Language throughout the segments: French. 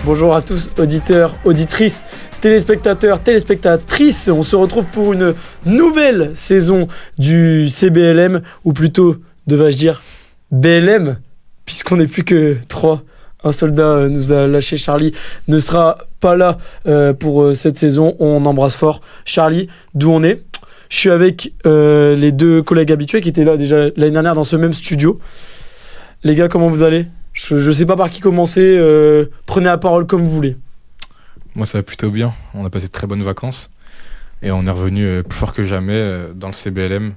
Bonjour à tous, auditeurs, auditrices, téléspectateurs, téléspectatrices. On se retrouve pour une nouvelle saison du CBLM, ou plutôt, devrais-je dire, BLM, puisqu'on n'est plus que 3. Un soldat nous a lâché, Charlie ne sera pas là pour cette saison. On embrasse fort Charlie, d'où on est. Je suis avec les deux collègues habitués qui étaient là déjà l'année dernière dans ce même studio. Les gars, comment vous allez ? Je sais pas par qui commencer, prenez la parole comme vous voulez. Moi ça va plutôt bien, on a passé de très bonnes vacances et on est revenu plus fort que jamais dans le CBLM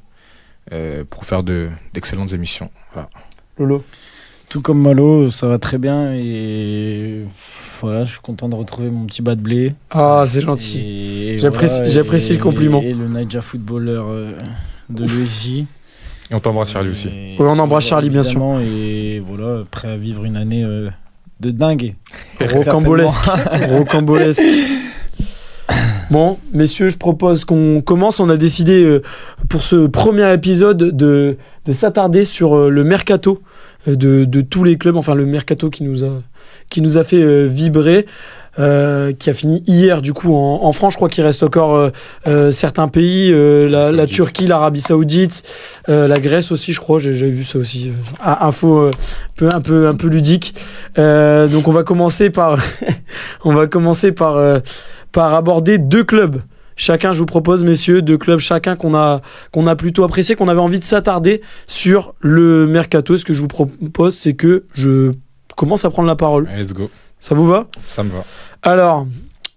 pour faire d'excellentes émissions. Voilà. Lolo. Tout comme Malo, ça va très bien et voilà, je suis content de retrouver mon petit bas de blé. Ah, c'est gentil. J'apprécie le compliment. Et le Naija footballeur de l'ESJ. Et on t'embrasse Charlie aussi. Oui, on embrasse Charlie bien sûr. Et voilà, prêt à vivre une année de dingue. Rocambolesque. Bon, messieurs, je propose qu'on commence. On a décidé pour ce premier épisode de s'attarder sur le mercato de tous les clubs. Enfin, le mercato qui nous a fait vibrer. Qui a fini hier du coup en France. Je crois qu'il reste encore certains pays, la Turquie, l'Arabie Saoudite, la Grèce aussi, je crois. J'avais vu ça aussi. Info un peu ludique. Donc on va commencer par par aborder deux clubs. Chacun, je vous propose, messieurs, deux clubs chacun qu'on a plutôt apprécié, qu'on avait envie de s'attarder sur le mercato. Ce que je vous propose, c'est que je commence à prendre la parole. Allez, let's go. Ça vous va ? Ça me va. Alors,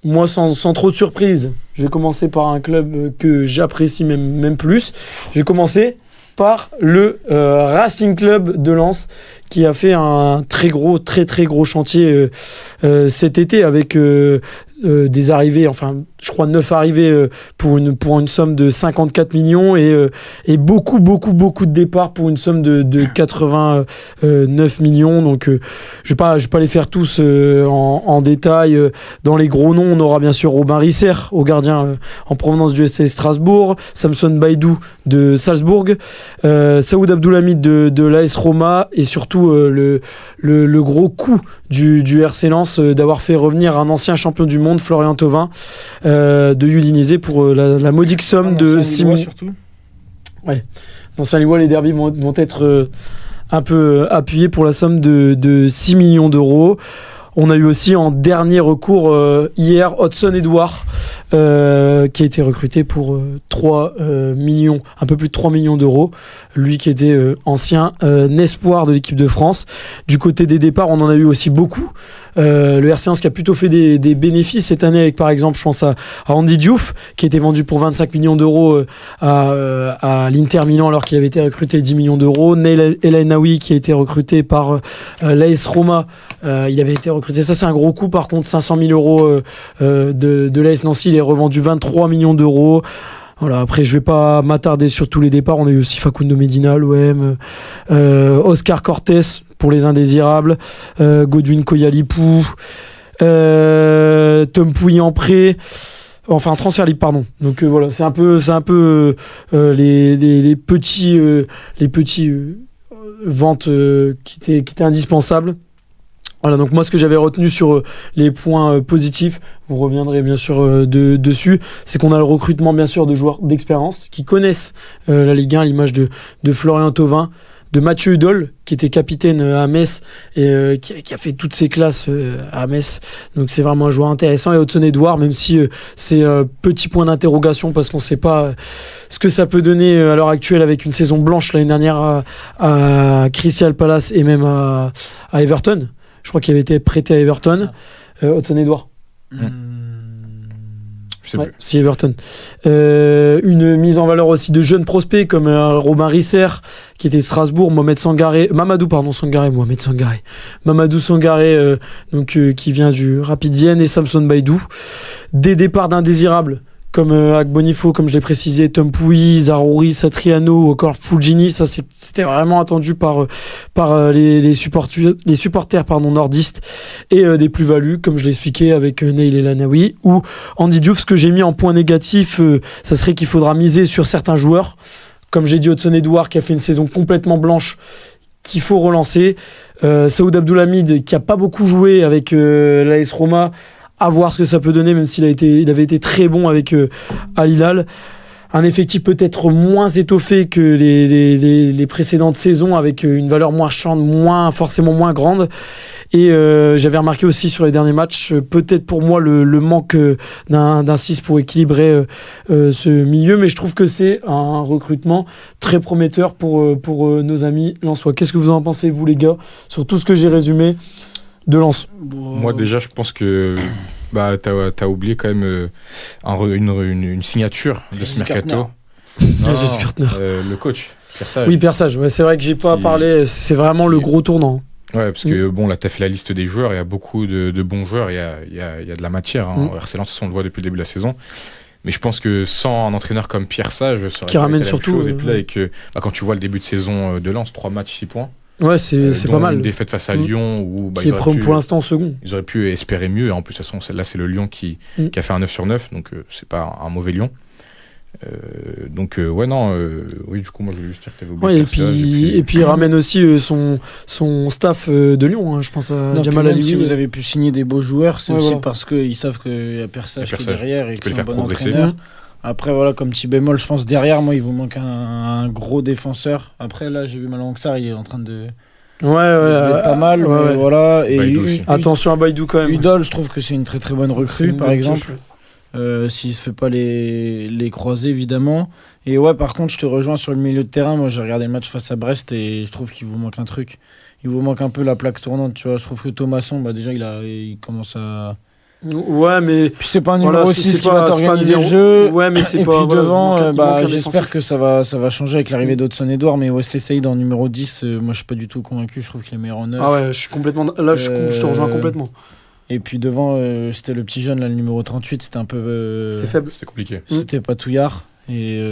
moi, sans trop de surprise, je vais commencer par un club que j'apprécie même plus. Je vais commencer par le Racing Club de Lens, qui a fait un très gros chantier cet été avec des arrivées, enfin je crois 9 arrivées pour une somme de 54 millions et beaucoup de départs pour une somme de 89 millions. Donc je vais pas les faire tous en détail. Dans les gros noms, on aura bien sûr Robin Risser au gardien en provenance du SC Strasbourg, Samson Baïdou de Salzbourg, Saoud Abdoulhamid de l'AS Roma et surtout le gros coup du RC Lens d'avoir fait revenir un ancien champion du monde, Florian Thauvin, de Udinese pour la modique somme de 6 millions. Surtout. Ouais. Dans Saint-Lillois, les derbys vont être un peu appuyés pour la somme de 6 millions d'euros. On a eu aussi en dernier recours hier Hudson Edouard qui a été recruté pour 3 millions, un peu plus de 3 millions d'euros. Lui qui était ancien espoir de l'équipe de France. Du côté des départs, on en a eu aussi beaucoup. Le RC Lens qui a plutôt fait des bénéfices cette année avec par exemple, je pense à Andy Diouf qui a été vendu pour 25 millions d'euros à l'Inter Milan alors qu'il avait été recruté 10 millions d'euros. Neil El Ainaoui qui a été recruté par l'AS Roma. Il avait été recruté, ça c'est un gros coup par contre, 500 000 euros de l'AS Nancy, il est revendu 23 millions d'euros. Voilà, après je vais pas m'attarder sur tous les départs. On a eu aussi Facundo Medina, l'OM, Oscar Cortés pour les indésirables, Godwin Koyalipou, Tom Pouilly en prêt. Enfin, transfert libre, pardon. Donc voilà, c'est un peu les petits ventes qui étaient indispensables. Voilà, donc moi ce que j'avais retenu sur les points positifs, vous reviendrez bien sûr dessus, c'est qu'on a le recrutement bien sûr de joueurs d'expérience qui connaissent la Ligue 1, à l'image de Florian Thauvin, de Mathieu Hudol qui était capitaine à Metz et qui a fait toutes ses classes à Metz, donc c'est vraiment un joueur intéressant. Et Hudson Edouard, même si c'est un petit point d'interrogation parce qu'on ne sait pas ce que ça peut donner à l'heure actuelle avec une saison blanche l'année dernière à Crystal Palace et même à Everton. Je crois qu'il avait été prêté à Everton. Hudson Edouard. Si Everton. Une mise en valeur aussi de jeunes prospects comme Robin Risser qui était Strasbourg, Mamadou Sangaré donc qui vient du Rapid Vienne, et Samson Baïdou. Des départs d'indésirables comme Agbonifo, comme je l'ai précisé, Tom Pouy, Zarouri, Satriano ou encore Fulgini. Ça, c'était vraiment attendu par les supporters nordistes et des plus-values, comme je l'ai expliqué avec Neil Elanaoui ou Andy Diouf. Ce que j'ai mis en point négatif, ça serait qu'il faudra miser sur certains joueurs. Comme j'ai dit, Hudson Edouard qui a fait une saison complètement blanche, qu'il faut relancer. Saoud Abdoulhamid qui n'a pas beaucoup joué avec l'AS Roma, à voir ce que ça peut donner, même s'il avait été très bon avec Al Hilal. Un effectif peut-être moins étoffé que les précédentes saisons, avec une valeur forcément moins grande. Et j'avais remarqué aussi sur les derniers matchs, peut-être pour moi le manque d'un 6 pour équilibrer ce milieu, mais je trouve que c'est un recrutement très prometteur pour nos amis lensois. Qu'est-ce que vous en pensez, vous les gars, sur tout ce que j'ai résumé de Lens? Moi déjà, je pense que t'as oublié quand même une signature de ce mercato. Le coach, Pierre Sage. Oui, Pierre Sage. Ouais, c'est vrai que j'ai pas parlé. C'est vraiment le gros tournant. Ouais, parce que là, t'as fait la liste des joueurs. Il y a beaucoup de bons joueurs. Il y a de la matière. RC Lens, on le voit depuis le début de la saison. Mais je pense que sans un entraîneur comme Pierre Sage, ça qui ramène surtout. Et puis là, quand tu vois le début de saison de Lens, 3 matchs, 6 points. Ouais, c'est pas mal. Une défaite face à Lyon où qui est pour l'instant second. Ils auraient pu espérer mieux. Et en plus, de toute façon, là, c'est le Lyon qui a fait un 9 sur 9. Donc, c'est pas un mauvais Lyon. Oui, du coup, moi, je voulais juste dire que t'avais oublié. Et puis, il ramène aussi son staff de Lyon. Hein, je pense à Jamal Ali. Si vous avez pu signer des beaux joueurs, c'est aussi parce qu'ils savent qu'il y a Pierre Sage qui est derrière et que c'est un bon entraîneur. Après, voilà, comme petit bémol, je pense derrière, moi, il vous manque un gros défenseur. Après, là, j'ai vu Malang Sarr, il est en train de. d'être pas mal, mais voilà. Et attention à Baïdou quand même. Udol, je trouve que c'est une très très bonne recrue, par exemple. S'il se fait pas les croiser, évidemment. Et ouais, par contre, je te rejoins sur le milieu de terrain. Moi, j'ai regardé le match face à Brest et je trouve qu'il vous manque un truc. Il vous manque un peu la plaque tournante, tu vois. Je trouve que Thomasson, déjà, il commence à. Ouais, mais. Puis c'est pas un numéro 6 qui va t'organiser le jeu. Ouais, mais c'est et pas. Puis devant, j'espère que ça va changer avec l'arrivée d'Hudson Edouard. Mais Wesley Saïd en numéro 10, moi, je suis pas du tout convaincu. Je trouve qu'il est meilleur en 9. Ah ouais, je suis complètement. Là, je te rejoins complètement. Et puis devant, c'était le petit jeune, là, le numéro 38, c'était un peu. C'est faible. C'était compliqué. C'était Patouillard. Et.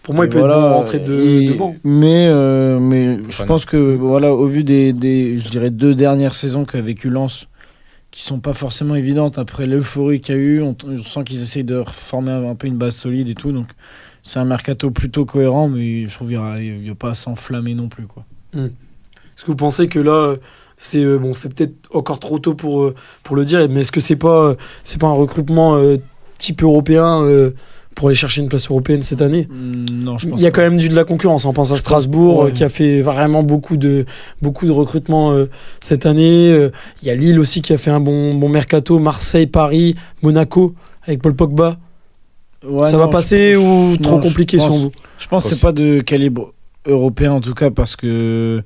Pour moi, il peut être bon rentrer de banc. Mais je pense que, voilà, au vu des je dirais, 2 dernières saisons qu'a vécu Lens, qui sont pas forcément évidentes après l'euphorie qu'il y a eu, on sent qu'ils essayent de reformer un peu une base solide et tout. Donc, c'est un mercato plutôt cohérent, mais je trouve qu'il n'y a pas à s'enflammer non plus, quoi. Est-ce que vous pensez que là. C'est peut-être encore trop tôt pour le dire, mais est-ce que c'est pas un recrutement type européen pour aller chercher une place européenne cette année? Non, je pense. Il y a quand même de la concurrence. On pense à Strasbourg qui a fait vraiment beaucoup de recrutements cette année. Il y a Lille aussi qui a fait un bon mercato. Marseille, Paris, Monaco avec Paul Pogba. Ça va passer ou trop compliqué selon vous? Je pense que c'est pas de calibre européen en tout cas parce que.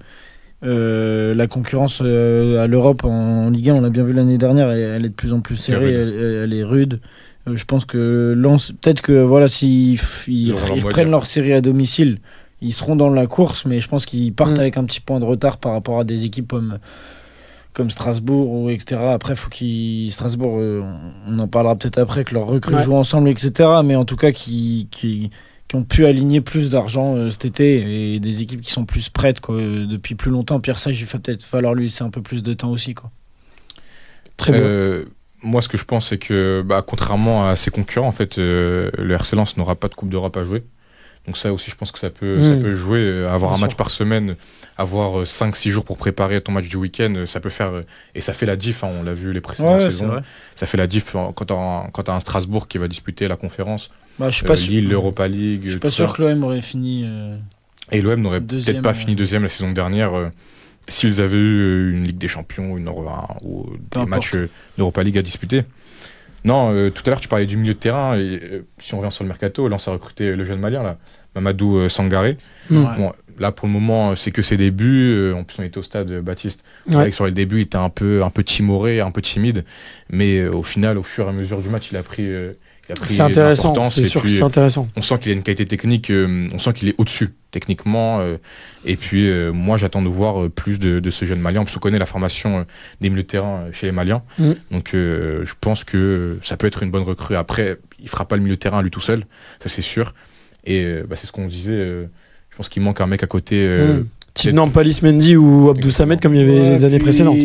La concurrence à l'Europe en Ligue 1, on l'a bien vu l'année dernière, elle est de plus en plus serrée, elle est rude. Je pense que Lens, peut-être que voilà, s'ils reprennent leur série à domicile, ils seront dans la course, mais je pense qu'ils partent avec un petit point de retard par rapport à des équipes comme Strasbourg ou etc. Après, Strasbourg, on en parlera peut-être après, que leurs recrues jouent ensemble, etc. Mais en tout cas, qui ont pu aligner plus d'argent cet été et des équipes qui sont plus prêtes depuis plus longtemps. Pierre Sage, il va peut-être falloir lui laisser un peu plus de temps aussi, quoi. Très bien. Moi, ce que je pense, c'est que contrairement à ses concurrents, en fait, le RC Lens n'aura pas de Coupe d'Europe à jouer. Donc ça aussi, je pense que ça peut jouer. Avoir un match par semaine, avoir 5-6 jours pour préparer ton match du week-end, ça peut faire... Et ça fait la diff, on l'a vu les précédentes saisons. Ça fait la diff quand t'as un Strasbourg qui va disputer la conférence. Je suis pas Lille, l'Europa League. Je suis pas sûr que l'OM aurait fini. Et l'OM n'aurait peut-être pas fini deuxième la saison dernière s'ils avaient eu une Ligue des Champions ou des matchs d'Europa League à disputer. Non, tout à l'heure tu parlais du milieu de terrain. Et si on revient sur le mercato, Lens a recruté le jeune malien là, Mamadou Sangaré. Bon, là pour le moment c'est que ses débuts. En plus on était au stade Baptiste. Ouais. Sur les débuts il était un peu timoré, un peu timide, mais au final au fur et à mesure du match il a pris c'est intéressant, c'est sûr que c'est intéressant. On sent qu'il a une qualité technique, on sent qu'il est au-dessus techniquement. Et puis moi j'attends de voir plus de ce jeune Malien. En plus on connaît la formation des milieux de terrain chez les Maliens. Donc je pense que ça peut être une bonne recrue. Après, il fera pas le milieu de terrain lui tout seul, ça c'est sûr. Et c'est ce qu'on disait, je pense qu'il manque un mec à côté. Type Nampalis Mendy ou Abdou Samed comme il y avait les années précédentes.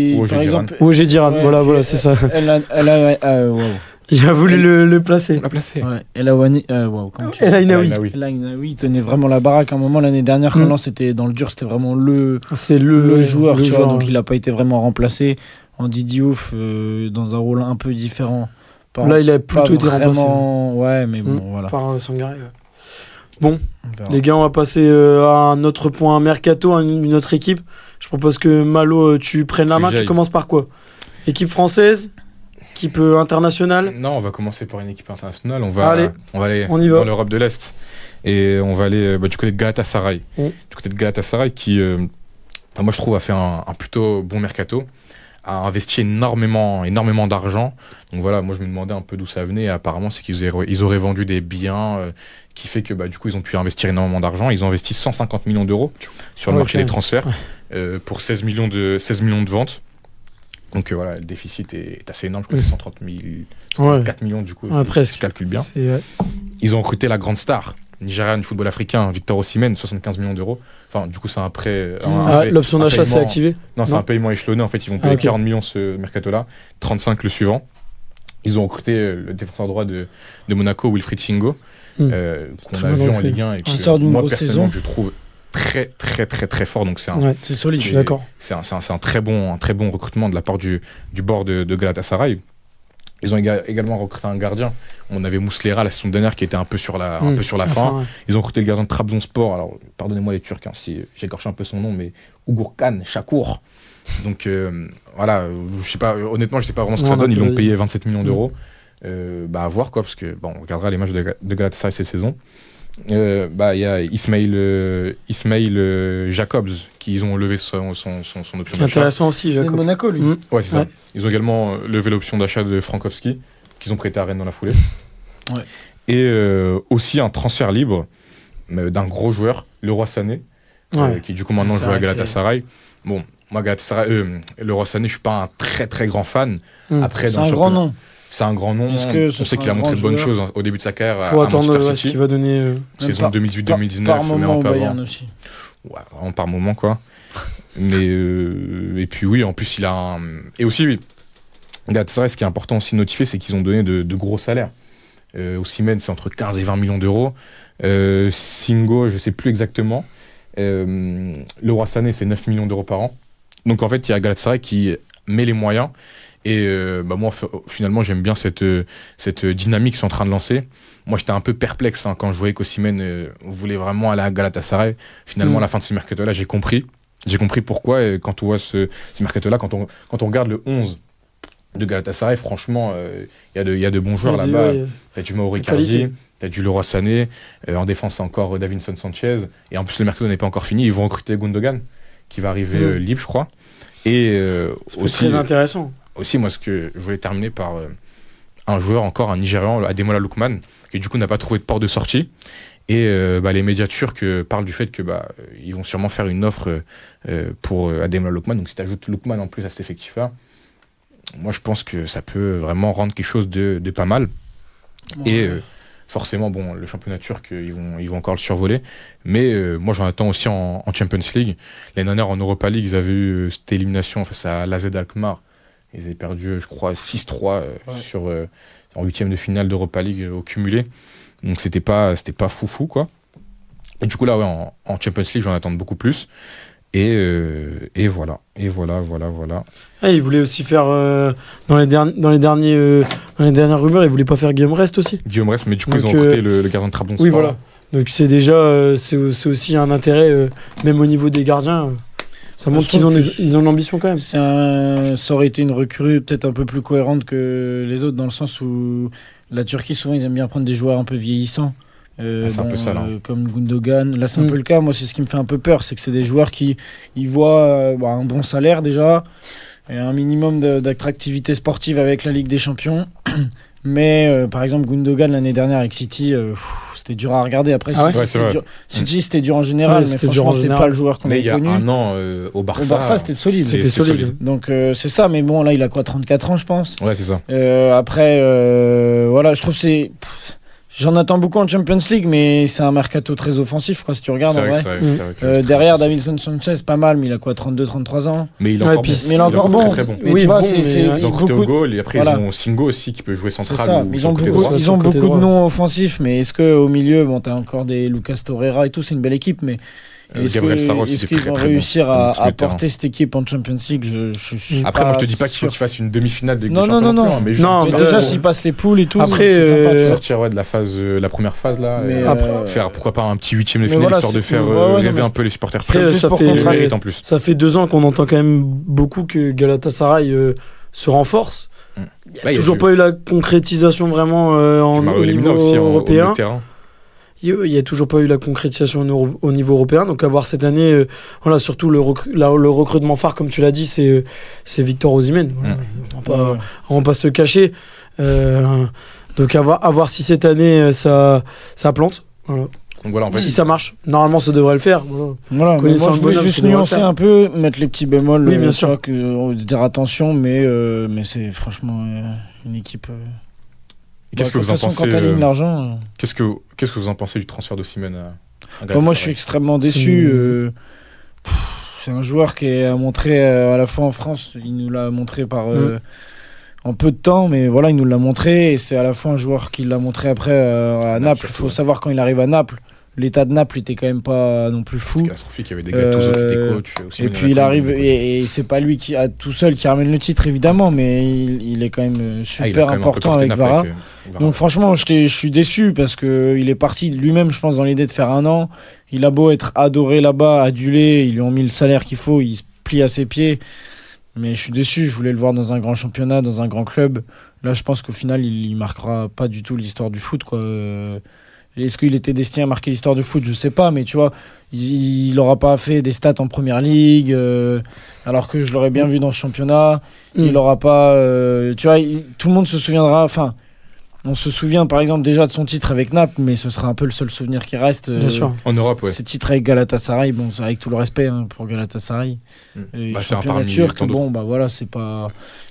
Ou Ogé Diran, voilà, c'est ça. Il a voulu le placer. On l'a placé. Ouais. El Ainaoui, il tenait vraiment la baraque. À un moment, l'année dernière, quand Lens était dans le dur, c'était vraiment le joueur. Donc, il n'a pas été vraiment remplacé. En Diouf, dans un rôle un peu différent. Là, il a plutôt été remplacé. Ouais, mais bon, voilà. Par Sangaré. Bon, les gars, on va passer à un autre point mercato, une autre équipe. Je propose que Malo, tu prennes la main. Tu commences par quoi? Équipe française? Équipe internationale? Non, on va commencer par une équipe internationale. On va aller dans l'Europe de l'Est. Et on va aller du côté de Galatasaray. Du côté de Galatasaray qui, moi je trouve, a fait un plutôt bon mercato. A investi énormément d'argent. Donc voilà, moi je me demandais un peu d'où ça venait. Et apparemment, c'est qu'ils auraient vendu des biens qui fait que du coup ils ont pu investir énormément d'argent. Ils ont investi 150 millions d'euros sur le marché des transferts pour 16 millions de ventes. Donc voilà, le déficit est assez énorme, je crois que c'est 130 000, 4 millions du coup, presque. Je calcule bien. Ils ont recruté la grande star nigériane du football africain, Victor Osimhen, 75 millions d'euros. Enfin, du coup, c'est un prêt. L'option d'achat s'est activée? Non, c'est un paiement échelonné. En fait, ils vont payer 40 millions ce mercato-là, 35 le suivant. Ils ont recruté le défenseur droit de Monaco, Wilfried Singo, qu'on a vu en Ligue 1 et qui sort d'une grosse saison. Je trouve très très très très fort, donc c'est solide, je suis d'accord. C'est un très bon recrutement de la part du bord de Galatasaray. Ils ont également recruté un gardien. On avait Muslera la saison dernière qui était un peu sur la fin. Ils ont recruté le gardien de Trabzonspor. Alors pardonnez-moi les Turcs si j'écorche un peu son nom, mais Ugurkan Shakur. Donc voilà, je sais pas, honnêtement je sais pas vraiment ce que ça donne. Ils l'ont payé 27 millions d'euros. À voir quoi, parce que on regardera les matchs de Galatasaray cette saison. Il y a Ismail Jacobs qui ont levé son option d'achat. C'est intéressant aussi, Jacobs. De Monaco, lui. Ouais, c'est ça. Ils ont également levé l'option d'achat de Frankowski, qu'ils ont prêté à Rennes dans la foulée. Ouais. Et aussi un transfert libre d'un gros joueur, Leroy Sané, qui du coup maintenant joue à Galatasaray. Bon, moi, Leroy Sané, je suis pas un très très grand fan. Après, c'est un grand nom. C'est un grand nom. On sait qu'il a montré de bonnes choses au début de sa carrière. Faut attendre ce qu'il va donner. Saison 2018-2019. Par moment au Bayern aussi. Ouais, vraiment par moment quoi. Mais et puis oui, en plus il a et aussi Galatasaray, ce qui est important aussi de notifier, c'est qu'ils ont donné de gros salaires. Osimhen, c'est entre 15 et 20 millions d'euros. Singo, je sais plus exactement. Leroy Sané, c'est 9 millions d'euros par an. Donc en fait, il y a Galatasaray qui met les moyens. Et moi, finalement, j'aime bien cette dynamique qu'ils sont en train de lancer. Moi, j'étais un peu perplexe quand je voyais qu'Osimhen voulait vraiment aller à Galatasaray. Finalement, à la fin de ce mercato-là, j'ai compris pourquoi. Et quand on voit ce mercato-là, quand on regarde le 11 de Galatasaray, franchement, il y a de bons joueurs là-bas. T'as du Mauro Icardi, t'as du Leroy Sané. En défense, c'est encore Davinson Sanchez. Et en plus, le mercato n'est pas encore fini. Ils vont recruter Gundogan, qui va arriver libre, je crois. Et aussi très intéressant. Aussi, moi, ce que je voulais terminer par un joueur encore, un Nigérian, Ademola Lookman, qui du coup n'a pas trouvé de porte de sortie. Et les médias turcs parlent du fait que ils vont sûrement faire une offre pour Ademola Lookman. Donc si tu ajoutes Lookman en plus à cet effectif-là, moi je pense que ça peut vraiment rendre quelque chose de pas mal. Et forcément, le championnat turc, ils vont encore le survoler. Mais moi j'en attends aussi en Champions League. L'année dernière en Europa League, ils avaient eu cette élimination face à l'AZ Alkmaar. Ils avaient perdu, je crois, 6-3 en huitième de finale d'Europa League au cumulé. Donc c'était pas foufou, quoi. Et du coup, là, en Champions League, j'en attends beaucoup plus. Et voilà. Ils voulaient aussi faire, dans les dernières rumeurs, ils voulaient pas faire Guillaume Rest aussi. Guillaume Rest, mais du coup, ils ont recruté le gardien de Trabzonspor. Oui, voilà. Donc c'est déjà, c'est aussi un intérêt, même au niveau des gardiens. Ça montre qu'ils ont l'ambition quand même. Ça aurait été une recrue peut-être un peu plus cohérente que les autres, dans le sens où la Turquie, souvent, ils aiment bien prendre des joueurs un peu vieillissants. C'est un peu ça, là. Comme Gundogan. Là, c'est un peu le cas. Moi, c'est ce qui me fait un peu peur, c'est que c'est des joueurs qui ils voient un bon salaire déjà, et un minimum d'attractivité sportive avec la Ligue des Champions. Mais par exemple, Gundogan l'année dernière avec City, c'était dur à regarder. Après, City, c'était dur en général, mais franchement, c'était pas le joueur qu'on avait connu. Mais il y a un an, au Barça. Au Barça, c'était solide. C'était solide. Donc, c'est ça. Mais bon, là, il a quoi, 34 ans, je pense. Ouais, c'est ça. Après, voilà, je trouve que c'est. J'en attends beaucoup en Champions League, mais c'est un mercato très offensif, quoi, si tu regardes. Derrière, Davinson Sanchez, pas mal, mais il a quoi, 32-33 ans. Mais il est encore bon. Très bon. Mais tu vois, ils ont recruté au goal, et après, ils ont Singo aussi qui peut jouer central. C'est ça. Ils ont beaucoup de noms offensifs, mais est-ce qu'au milieu, bon, t'as encore des Lucas Torreira et tout, c'est une belle équipe, mais. Est-ce qu'ils vont réussir à porter cette équipe en Champions League? Après, moi, je te dis pas qu'il faut qu'ils fassent une demi-finale de Ligue des Champions. Non. Mais déjà, s'ils passent les poules et tout, après, c'est sympa. Sortir de la première phase là, faire pourquoi pas un petit 8ème de finale histoire de faire rêver un peu les supporters. Ça fait 2 ans qu'on entend quand même beaucoup que Galatasaray se renforce. Il n'y a toujours pas eu la concrétisation vraiment au niveau européen. Il n'y a toujours pas eu la concrétisation au niveau européen. Donc, à voir cette année, surtout le recrutement phare, comme tu l'as dit, c'est Victor Osimhen. On va pas se cacher. Donc, à voir si cette année, ça plante. Voilà. Donc voilà, en fait, si ça marche, normalement ça devrait le faire. Moi je voulais juste nuancer un peu, mettre les petits bémols, bien sûr. Dire attention, mais c'est franchement une équipe. Qu'est-ce que vous en pensez quand t'alignes l'argent. Qu'est-ce que vous en pensez du transfert d'Osimhen à moi je suis extrêmement déçu. C'est un joueur qui a montré à la fois en France, il nous l'a montré en peu de temps, mais voilà, il nous l'a montré, et c'est à la fois un joueur qui l'a montré après à Naples. Il faut savoir, quand il arrive à Naples, l'état de Naples était quand même pas non plus fou. C'est catastrophique, il y avait des Gattuso qui étaient coach. Et puis il arrive, et c'est pas lui tout seul qui ramène le titre évidemment, mais il est quand même super important avec Vara. Donc franchement, je suis déçu parce qu'il est parti lui-même, je pense, dans l'idée de faire 1 an. Il a beau être adoré là-bas, adulé, ils lui ont mis le salaire qu'il faut, il se plie à ses pieds. Mais je suis déçu, je voulais le voir dans un grand championnat, dans un grand club. Là, je pense qu'au final, il marquera pas du tout l'histoire du foot, quoi. Est-ce qu'il était destiné à marquer l'histoire du foot? Je sais pas, mais tu vois, il n'aura pas fait des stats en première ligue, alors que je l'aurais bien vu dans ce championnat. Il n'aura pas. Tu vois, tout le monde se souviendra. Enfin, on se souvient par exemple déjà de son titre avec Naples, mais ce sera un peu le seul souvenir qui reste. Bien sûr. En Europe, ouais. Ses titres avec Galatasaray, bon, c'est avec tout le respect pour Galatasaray. Championnat turc, bon, bah voilà, c'est pas.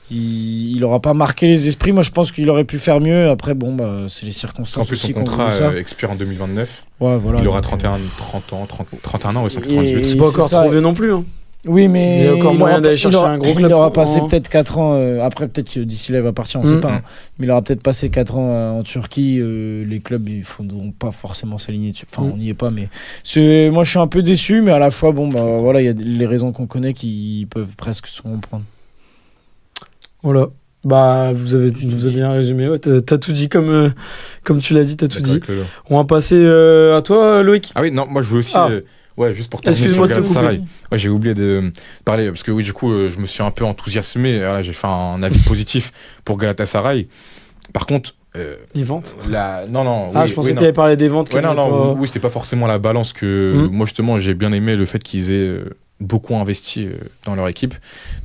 Il n'aura pas marqué les esprits. Moi, je pense qu'il aurait pu faire mieux. Après, bon, bah, c'est les circonstances. En plus, son contrat expire en 2029. Ouais, voilà. Il aura 31 ans, ouais, 198. C'est pas encore trop vieux non plus. Hein. Oui, mais il y a encore moyen d'aller chercher un gros club. Il aura passé peut-être 4 ans. Après, peut-être que d'ici là, il va partir, on ne sait pas. Hein. Mais il aura peut-être passé 4 ans en Turquie. Les clubs, ils ne vont pas forcément s'aligner dessus. Enfin, on n'y est pas. Mais moi, je suis un peu déçu. Mais à la fois, bon, bah, voilà, il y a les raisons qu'on connaît qui peuvent presque se comprendre. Voilà. Bah, vous avez bien résumé. Ouais, t'as tout dit comme tu l'as dit, t'as tout dit. On va passer à toi, Loïc. Ah oui, non, moi je veux aussi. Ouais, juste pour terminer sur Galatasaray. Ouais, j'ai oublié de parler parce que oui, du coup, je me suis un peu enthousiasmé. Voilà, j'ai fait un avis positif pour Galatasaray. Par contre, les ventes. Non. Je pensais que tu avais parlé des ventes. Ouais, oui, c'était pas forcément la balance que moi justement j'ai bien aimé le fait qu'ils aient beaucoup investi dans leur équipe.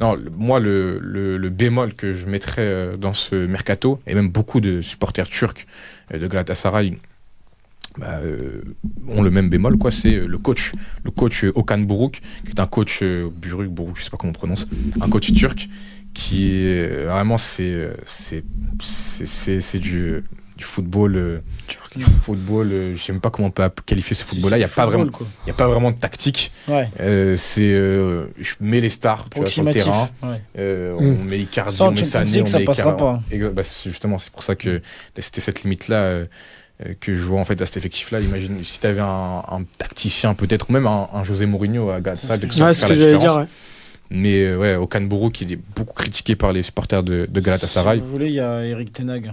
Non, moi le bémol que je mettrais dans ce mercato, et même beaucoup de supporters turcs de Galatasaray ont le même bémol, quoi, c'est le coach Okan Buruk, qui est un coach Buruk, je sais pas comment on prononce, un coach turc qui est vraiment c'est du football turc. Je sais même pas comment on peut qualifier ce football là, il y a pas vraiment de tactique. Ouais. Je mets les stars sur le terrain. Ouais. On met Icardi, on met Sané, ça passera pas. Justement, c'est pour ça que c'était cette limite là que je vois en fait à cet effectif-là. Imagine si tu avais un tacticien peut-être, ou même un José Mourinho à Galatasaray. C'est ce que j'allais dire, ouais. Mais ouais, Okan Buruk, il est beaucoup critiqué par les supporters de Galatasaray. Si vous voulez, il y a Eric Ten Hag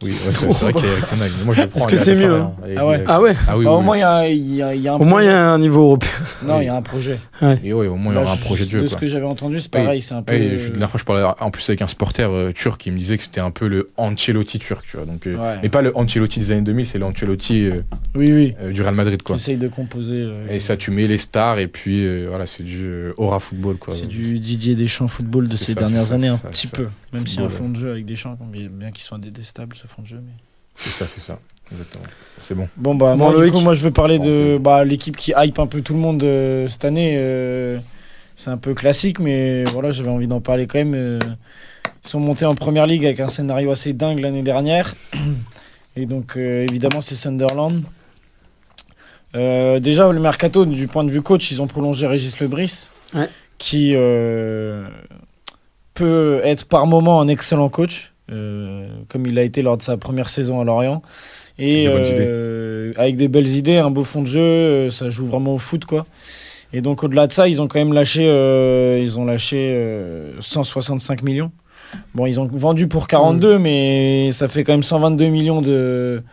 Oui, c'est vrai qu'il y a Eric Ten Hag. Moi, je le prends. Est-ce que c'est mieux, hein? Ah ouais. Ah ouais. Ah oui, Au oui. moins, il y a un Au moins, il y a un niveau européen. Non, il y a un projet. Et ouais, au moins, il y aura un projet de jeu. De ce que j'avais entendu, c'est pareil. C'est un peu. La dernière fois, je parlais en plus avec un supporter turc qui me disait que c'était un peu le Ancelotti turc, tu vois. Donc, mais pas le Ancelotti des années 2000, c'est le Ancelotti du Real Madrid, quoi. Qui essaye de composer. Et ça, tu mets les stars, et puis voilà, c'est du aura football, quoi. C'est du Didier Deschamps football de ces dernières années, un petit peu. Même si un fond de jeu avec Deschamps, bien qu'il soit indétestable, ce fond de jeu. Mais... C'est ça. Exactement. C'est bon. Bon, moi, je veux parler de l'équipe qui hype un peu tout le monde cette année. C'est un peu classique, mais voilà, j'avais envie d'en parler quand même. Ils sont montés en première ligue avec un scénario assez dingue l'année dernière. Et donc, évidemment, c'est Sunderland. Déjà, le mercato, du point de vue coach, ils ont prolongé Régis Lebris, qui peut être par moment un excellent coach, comme il a été lors de sa première saison à Lorient. Et avec des belles idées, un beau fond de jeu, ça joue vraiment au foot, quoi. Et donc au-delà de ça, ils ont quand même lâché 165 millions. Bon, ils ont vendu pour 42, mais ça fait quand même 122 millions de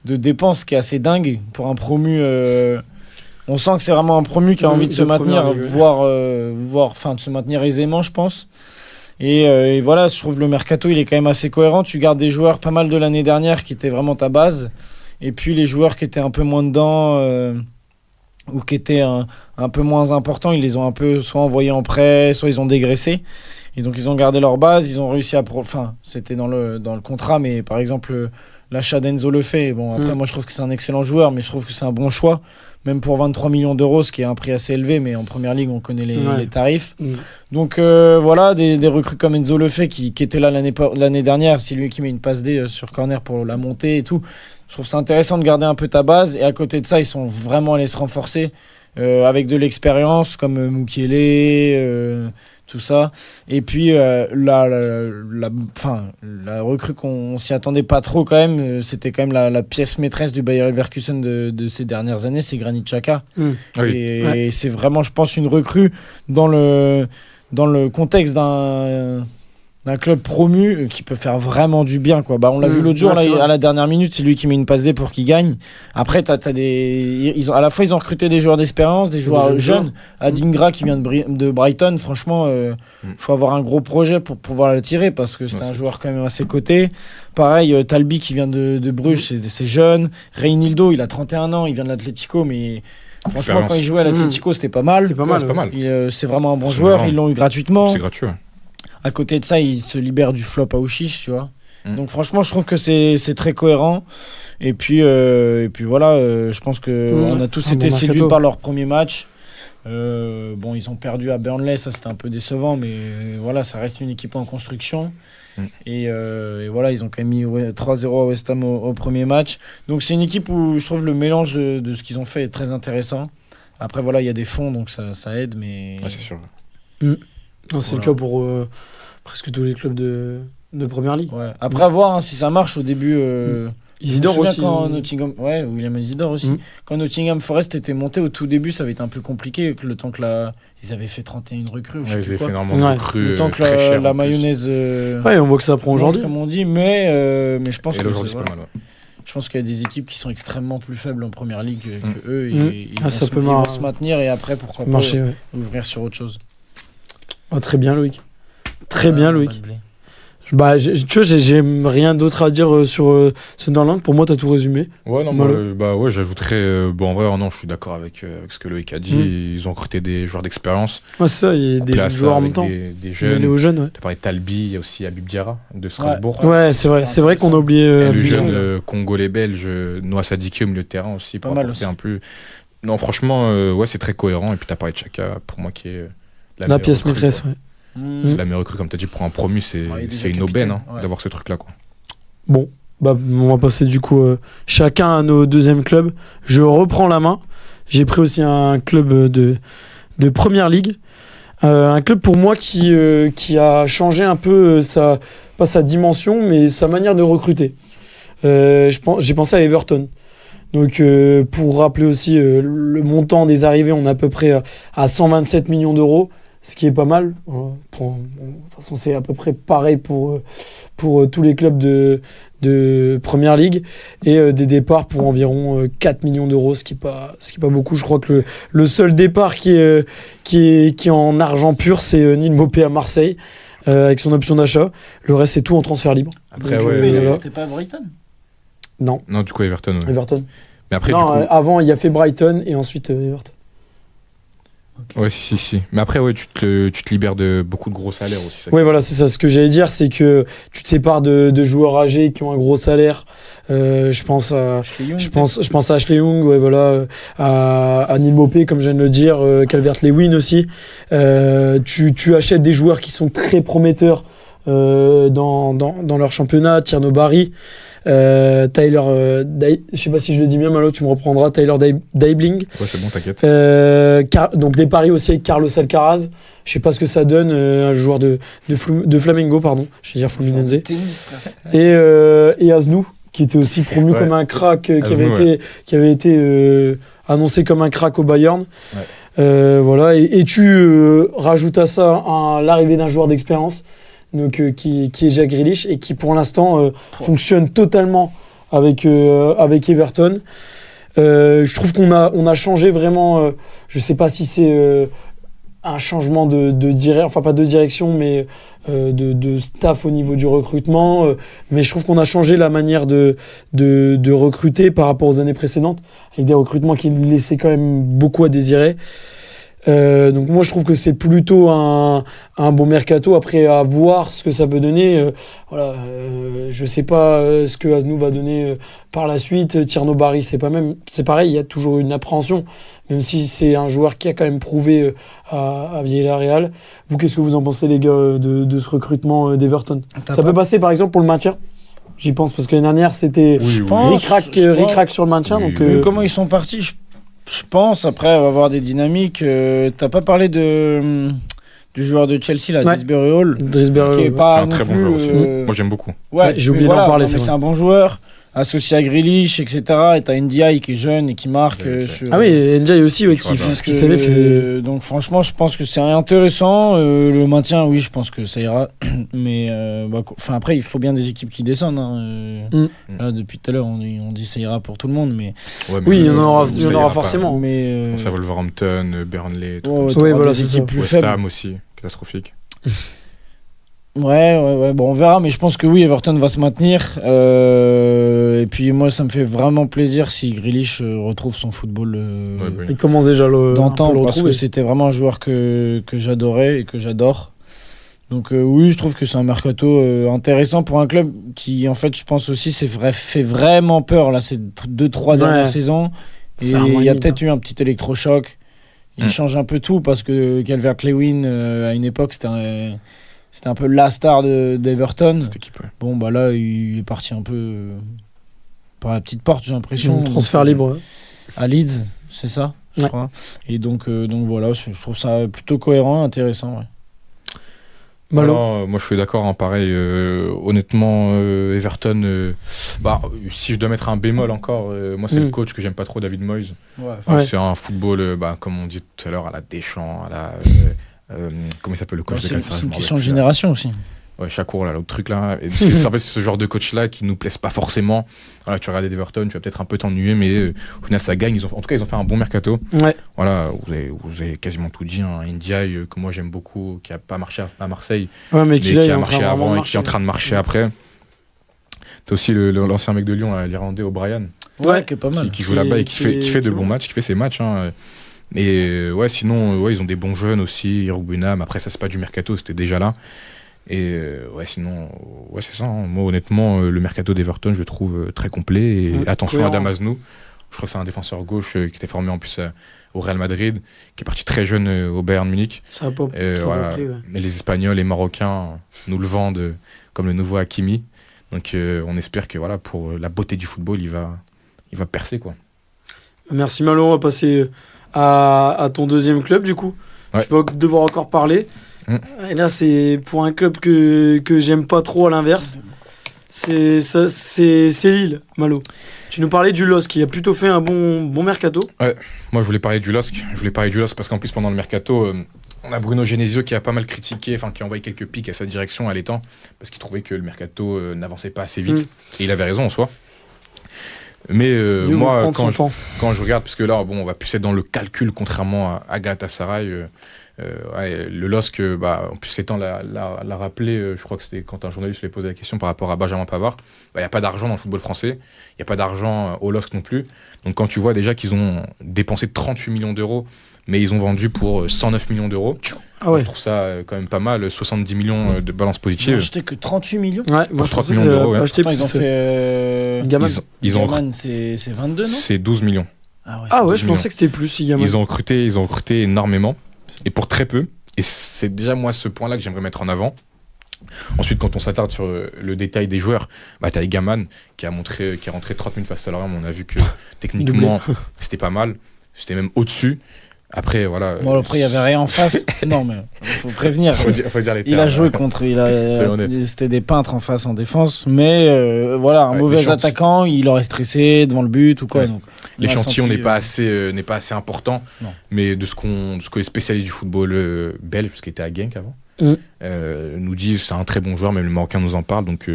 dépenses, qui est assez dingue pour un promu. On sent que c'est vraiment un promu qui a envie de se maintenir, voire de se maintenir aisément, je pense. Et voilà, je trouve le mercato, il est quand même assez cohérent. Tu gardes des joueurs pas mal de l'année dernière qui étaient vraiment ta base. Et puis les joueurs qui étaient un peu moins dedans ou qui étaient un peu moins importants, ils les ont un peu soit envoyés en prêt, soit ils ont dégraissé. Et donc ils ont gardé leur base. Ils ont réussi à... c'était dans le contrat, mais par exemple, l'achat d'Enzo Lefebvre. Bon, après, moi je trouve que c'est un excellent joueur, mais je trouve que c'est un bon choix. Même pour 23 millions d'euros, ce qui est un prix assez élevé, mais en première ligue, on connaît les tarifs. Donc voilà, des recrues comme Enzo Lefebvre qui était là l'année dernière, c'est lui qui met une passe D sur corner pour la montée et tout. Je trouve que c'est intéressant de garder un peu ta base. Et à côté de ça, ils sont vraiment allés se renforcer avec de l'expérience, comme Mukiele, tout ça. Et puis la recrue qu'on s'y attendait pas trop quand même, c'était quand même la pièce maîtresse du Bayer Leverkusen de ces dernières années, c'est Granit Xhaka. Et c'est vraiment, je pense, une recrue dans le contexte d'un club promu qui peut faire vraiment du bien, quoi. On l'a vu l'autre jour à la dernière minute, c'est lui qui met une passe D pour qu'il gagne. Après à la fois ils ont recruté des joueurs d'expérience, des joueurs jeunes. Adingra qui vient de Brighton, franchement faut avoir un gros projet pour pouvoir le tirer, parce que c'est un joueur quand même à ses côtés. Pareil, Talbi qui vient de Bruges, c'est jeune. Reinildo, il a 31 ans, il vient de l'Atlético, mais franchement quand il jouait à l'Atlético c'était pas mal. C'est vraiment un bon joueur, ils l'ont eu gratuitement. C'est gratuit, ouais. À côté de ça, il se libère du flop à Ouchiche, tu vois. Donc franchement, je trouve que c'est très cohérent. Et puis voilà, je pense qu'on a tous été séduits par leur premier match. Ils ont perdu à Burnley, ça c'était un peu décevant, mais voilà, ça reste une équipe en construction. Et voilà, ils ont quand même mis 3-0 à West Ham au premier match. Donc c'est une équipe où je trouve le mélange de ce qu'ils ont fait est très intéressant. Après voilà, il y a des fonds, donc ça aide, mais... Ouais, c'est sûr. C'est le cas pour presque tous les clubs de Première Ligue. Ouais. Après, à voir si ça marche au début. Isidore aussi. William Isidore aussi. Quand Nottingham Forest était monté au tout début, ça avait été un peu compliqué. Le temps que ils avaient fait 31 recrues. Ils avaient fait énormément de recrues. Le temps que la mayonnaise. On voit que ça prend aujourd'hui. Comme on dit, mais je pense que c'est pas mal. Ouais. Je pense qu'il y a des équipes qui sont extrêmement plus faibles en première ligue que eux. Ils vont se maintenir et après, pourquoi pas ouvrir sur autre chose. Très bien, Loïc. Très bien, Loïc. Tu vois, j'ai rien d'autre à dire sur Sunderland. Pour moi, t'as tout résumé. Ouais, non, j'ajouterais. En vrai, non, je suis d'accord avec ce que Loïc a dit. Ils ont recruté des joueurs d'expérience. Ouais, c'est ça, il y a des joueurs en même temps. Des jeunes. Les jeunes, T'as parlé de Talbi, il y a aussi Habib Diarra de Strasbourg. Ouais, c'est vrai. C'est vrai qu'on a oublié. Et le jeune congolais belge, Noah Sadiki au milieu de terrain aussi. Pas mal aussi. Non, franchement, c'est très cohérent. Et puis t'as parlé de Xhaka, pour moi, qui est la pièce maîtresse, ouais. C'est la meilleure recrue, comme tu as dit, pour un promu, c'est une aubaine d'avoir ce truc-là, quoi. Bon, on va passer du coup chacun à nos deuxièmes clubs. Je reprends la main. J'ai pris aussi un club de Première Ligue. Un club pour moi qui a changé un peu pas sa dimension, mais sa manière de recruter. J'ai pensé à Everton. Donc pour rappeler aussi le montant des arrivées, on est à peu près à 127 millions d'euros. Ce qui est pas mal. De toute façon, c'est à peu près pareil pour tous les clubs de de Première Ligue et des départs pour environ 4 millions d'euros, ce qui est pas beaucoup. Je crois que le seul départ qui est en argent pur, c'est Neil Maupay à Marseille avec son option d'achat. Le reste, c'est tout en transfert libre. Après, Donc, Mais il voilà. n'était pas à Brighton. Non, Non, du coup, Everton. Ouais. Everton. Mais après, Non, du coup. avant, il a fait Brighton et ensuite Everton. Ouais, si. Mais après, ouais, tu te libères de beaucoup de gros salaires aussi. Oui, voilà, c'est ça. Ce que j'allais dire, c'est que tu te sépares de joueurs âgés qui ont un gros salaire. Je pense à Ashley Young, Je pense à Ashley Young, ouais, voilà, à Neil Maupay, comme je viens de le dire, Calvert-Lewin aussi. Tu achètes des joueurs qui sont très prometteurs dans leur championnat. Tierno Barry, Tyler, je sais pas si je le dis bien, Malo, tu me reprendras. Tyler Daibling. Ouais, c'est bon, t'inquiète. Donc des paris aussi avec Carlos Alcaraz. Je sais pas ce que ça donne, un joueur de Flamengo, pardon. Je vais dire Fluminense. Tennis, frère. Et Aznou, qui était aussi promu Ouais. comme un crack, Aznou, qui avait été annoncé comme un crack au Bayern. Ouais. Voilà. Et tu rajoutes à ça l'arrivée d'un joueur d'expérience, donc qui est Jack Grealish et qui pour l'instant fonctionne totalement avec Everton. Je trouve qu'on a changé vraiment. Je sais pas si c'est un changement de direction, enfin pas de direction, mais de staff au niveau du recrutement. Mais je trouve qu'on a changé la manière de recruter par rapport aux années précédentes, avec des recrutements qui laissaient quand même beaucoup à désirer. Donc moi je trouve que c'est plutôt un bon mercato. Après, à voir ce que ça peut donner. Voilà, je sais pas ce que Aznou va donner par la suite. Tierno Barry, c'est pareil, il y a toujours une appréhension, même si c'est un joueur qui a quand même prouvé à Villarreal. Vous, qu'est-ce que vous en pensez, les gars, de ce recrutement d'Everton? Ça peut passer par exemple pour le maintien? J'y pense parce que l'année dernière c'était ric-rac sur le maintien. Oui, donc, Vu comment ils sont partis, je pense, après, on va avoir des dynamiques. T'as pas parlé du joueur de Chelsea, là, Ouais. Drisbury Hall, Drisbury, qui est ouais. pas un non très bon plus, joueur aussi. Moi, j'aime beaucoup. Ouais, j'ai mais oublié d'en parler, non, c'est mais vrai. c'est un bon joueur, associé à Grealish, etc. Et t'as Ndiaye qui est jeune et qui marque Ouais. sur. Ah oui, Ndiaye aussi, ouais, Je crois pas. qui savait faire. Donc franchement, je pense que c'est intéressant. Le maintien, oui, je pense que ça ira. Mais après, il faut bien des équipes qui descendent. Hein. Là, depuis tout à l'heure, on dit ça ira pour tout le monde, mais Ouais, mais Oui, il y en ça aura ira pas. forcément. mais Ça, Wolverhampton, Burnley, tout ouais, comme ça. t'auras voilà, des c'est équipes ça. plus West faibles. Ham aussi, catastrophique. Ouais. Bon, on verra, mais je pense que oui, Everton va se maintenir. Et puis moi, ça me fait vraiment plaisir si Grealish retrouve son football Ouais, bah oui. Il commence déjà d'antan, un peu le parce que retrouver. c'était vraiment un joueur que j'adorais et que j'adore. Donc oui, je trouve que c'est un mercato intéressant pour un club qui, en fait, je pense aussi, fait vraiment peur là, ces 2-3 dernières saisons. Et C'est un il y a limite, peut-être eu un petit électrochoc. Il change un peu tout parce que Calvert-Lewin, à une époque, c'était un peu la star d'Everton. Cette équipe, ouais. Bon, bah là, il est parti un peu par la petite porte, j'ai l'impression. Transfert libre. Ouais. À Leeds, c'est ça, je Ouais. crois. Et donc voilà, je trouve ça plutôt cohérent, intéressant. Ouais. Malo. Alors, moi je suis d'accord, hein, pareil. Honnêtement, Everton, si je dois mettre un bémol encore, moi c'est le coach que j'aime pas trop, David Moyes. Ouais. C'est un football, comme on dit tout à l'heure, à la Deschamps, à la. Comment il s'appelle le coach de C'est Galatasaray, je une me question de rappelle plus, là. génération aussi. Ouais, Chakour, là, l'autre truc là. Et c'est en fait ce genre de coach là qui nous plaise pas forcément. Voilà, tu regardes Everton, tu vas peut-être un peu t'ennuyer, mais au final ça gagne. En tout cas, ils ont fait un bon mercato. Ouais. Voilà, vous avez quasiment tout dit. Hein. Ndiaye, que moi j'aime beaucoup, qui a pas marché à Marseille, Ouais, mais mais qui là, qui il est a en train marché de avant vraiment et qui est en train de marcher après. T'as aussi l'ancien mec de Lyon, là, l'Irlandais O'Brien, Ouais, qui est pas mal. qui joue là-bas et qui fait de bon. bons matchs, qui fait ses matchs. Hein. Et ouais, sinon, ils ont des bons jeunes aussi. Irubunam, après ça c'est pas du mercato, c'était déjà là. Et ouais, sinon, c'est ça. Hein. Moi, honnêtement, le mercato d'Everton, je le trouve très complet. Et attention cohérent. à Damasnou. Je crois que c'est un défenseur gauche qui était formé en plus au Real Madrid, qui est parti très jeune au Bayern Munich. Ça va pas. Ça Voilà. va pris, ouais. Mais les Espagnols et Marocains nous le vendent comme le nouveau Hakimi. Donc on espère que voilà, pour la beauté du football, il va percer, quoi. Merci Malo, on va passer à ton deuxième club du coup. Ouais. Tu vas devoir encore parler. Et là c'est pour un club que j'aime pas trop, à l'inverse. C'est Lille, Malo. Tu nous parlais du LOSC qui a plutôt fait un bon mercato. Moi, je voulais parler du LOSC. Parce qu'en plus, pendant le mercato, On a Bruno Genesio qui a pas mal critiqué, enfin qui a envoyé quelques piques à sa direction à l'étang, parce qu'il trouvait que le mercato n'avançait pas assez vite. Et il avait raison en soi. Mais moi, quand je regarde, parce que là, bon, on va plus être dans le calcul, contrairement à Galatasaray. Le LOSC, en plus, l'étang l'a rappelé, je crois que c'était quand un journaliste lui a posé la question par rapport à Benjamin Pavard. Il n'y a pas d'argent dans le football français, il n'y a pas d'argent au LOSC non plus. Donc quand tu vois déjà qu'ils ont dépensé 38 millions d'euros, mais ils ont vendu pour 109 millions d'euros. Je trouve ça quand même pas mal. 70 millions de balance positive. Ils n'ont acheté que 38 millions. Ouais, moi je 30 millions d'euros. Ouais. Ils ont fait. Gaman, c'est 22, non? C'est 12 millions. Ah ouais, je pensais que c'était plus. Ils ont recruté énormément. Et pour très peu. Et c'est déjà moi ce point-là que j'aimerais mettre en avant. Ensuite, quand on s'attarde sur le détail des joueurs, t'as Gaman qui est rentré 30 minutes face à Lorient, mais on a vu que techniquement c'était pas mal. C'était même au-dessus. Après, voilà. Bon, après, il n'y avait rien en face. Non, mais il faut prévenir. Faut dire les termes, il a joué contre. C'était des peintres en face en défense. Mais voilà, un mauvais attaquant, il aurait stressé devant le but ou quoi. Ouais. Donc, l'échantillon n'est pas assez important. Non. Mais de ce que les spécialistes du football belge, parce qu'il était à Genk avant, nous disent c'est un très bon joueur, même le Marocain nous en parle. Donc,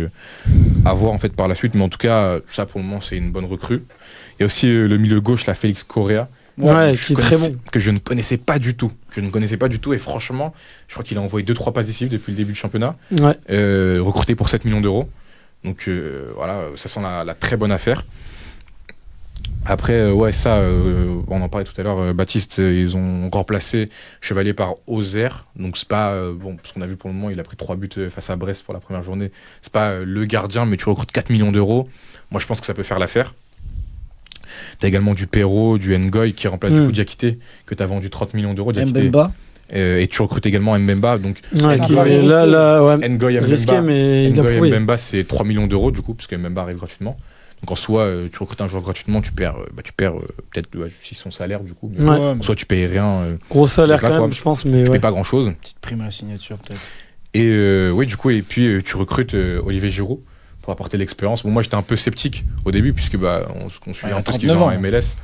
à voir en fait par la suite. Mais en tout cas, ça pour le moment, c'est une bonne recrue. Il y a aussi le milieu gauche, Félix Correa. Qui est très bon. Que je ne connaissais pas du tout. Et franchement, je crois qu'il a envoyé 2-3 passes décisives depuis le début du championnat. Recruté pour 7 millions d'euros. Donc voilà, ça sent la très bonne affaire. Après, on en parlait tout à l'heure, Baptiste, ils ont remplacé Chevalier par Auxerre. Donc c'est pas, parce qu'on a vu pour le moment, il a pris 3 buts face à Brest pour la première journée. C'est pas le gardien, mais tu recrutes 4 millions d'euros. Moi, je pense que ça peut faire l'affaire. T'as également du Perrault, du Ngoy qui remplace du coup Diakité, que t'as vendu 30 millions d'euros. Mbemba. Et tu recrutes également Mbemba. Donc Ngoy Mbemba, c'est 3 millions d'euros du coup, parce que Mbemba arrive gratuitement. Donc en soi, tu recrutes un joueur gratuitement, tu perds peut-être son salaire du coup. En soi, tu payes rien. Gros salaire quand même, je pense, mais tu payes pas grand-chose. Petite prime à la signature peut-être. Et puis tu recrutes Olivier Giroud pour apporter l'expérience. Bon, moi j'étais un peu sceptique au début, puisque on suivait un peu ce qu'ils ont en MLS.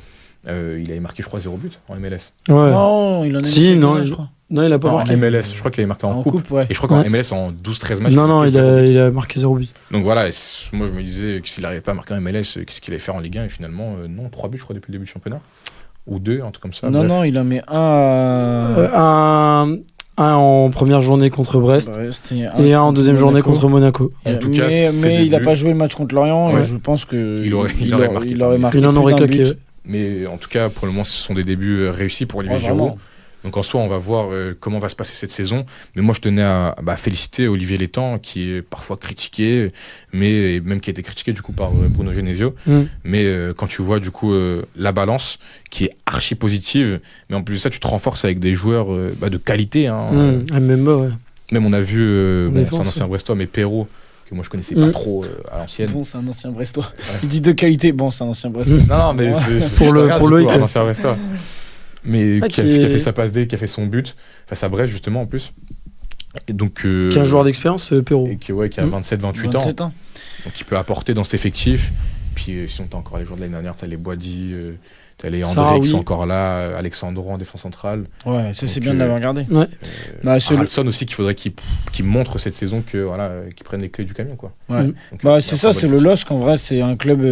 Il avait marqué, je crois, 0 but en MLS. Ouais. Non, il en a marqué, je crois. Non, il a pas marqué. En MLS, je crois qu'il avait marqué en coupe. Ouais. Et je crois qu'en MLS, en 12-13 matchs. Non, il a marqué 0 but. Donc voilà, moi je me disais que s'il n'arrivait pas à marquer en MLS, qu'est-ce qu'il allait faire en Ligue 1? Et finalement, non, 3 buts, je crois, depuis le début du championnat. Ou 2, un truc comme ça. Non, il en met un en première journée contre Brest et un en deuxième journée contre Monaco. En tout cas, mais il n'a pas joué le match contre Lorient et je pense qu'il aurait marqué. Il en aurait claqué. Mais en tout cas, pour le moment, ce sont des débuts réussis pour Olivier Giroud. Donc en soi, on va voir comment va se passer cette saison. Mais moi, je tenais à féliciter Olivier Létang, qui est parfois critiqué, mais même qui a été critiqué du coup par Bruno Genesio. Mais quand tu vois du coup la balance, qui est archi positive, mais en plus de ça, tu te renforces avec des joueurs de qualité. Même on a vu, c'est un ancien Brestois, mais Perrault, que moi je connaissais pas trop à l'ancienne. Bon, c'est un ancien Brestois. Ouais. Il dit de qualité, bon, c'est un ancien Brestois. Non, mais c'est pour le un ancien Brestois. Mais qui a fait sa passe D, qui a fait son but face à Brest justement en plus. Et donc, qui est un joueur d'expérience, Perrault. Et qui a 27-28 ans. Donc il peut apporter dans cet effectif. Puis sinon t'as encore les joueurs de l'année dernière, t'as les Boisdi, t'as les André qui sont encore là, Alexandro en défense centrale. Ouais, ça c'est bien de l'avoir regardé. Haraldsson aussi qu'il faudrait qu'il montre cette saison qu'il prenne les clés du camion quoi. Ouais. Donc, c'est ça, c'est le LOSC en vrai, c'est un club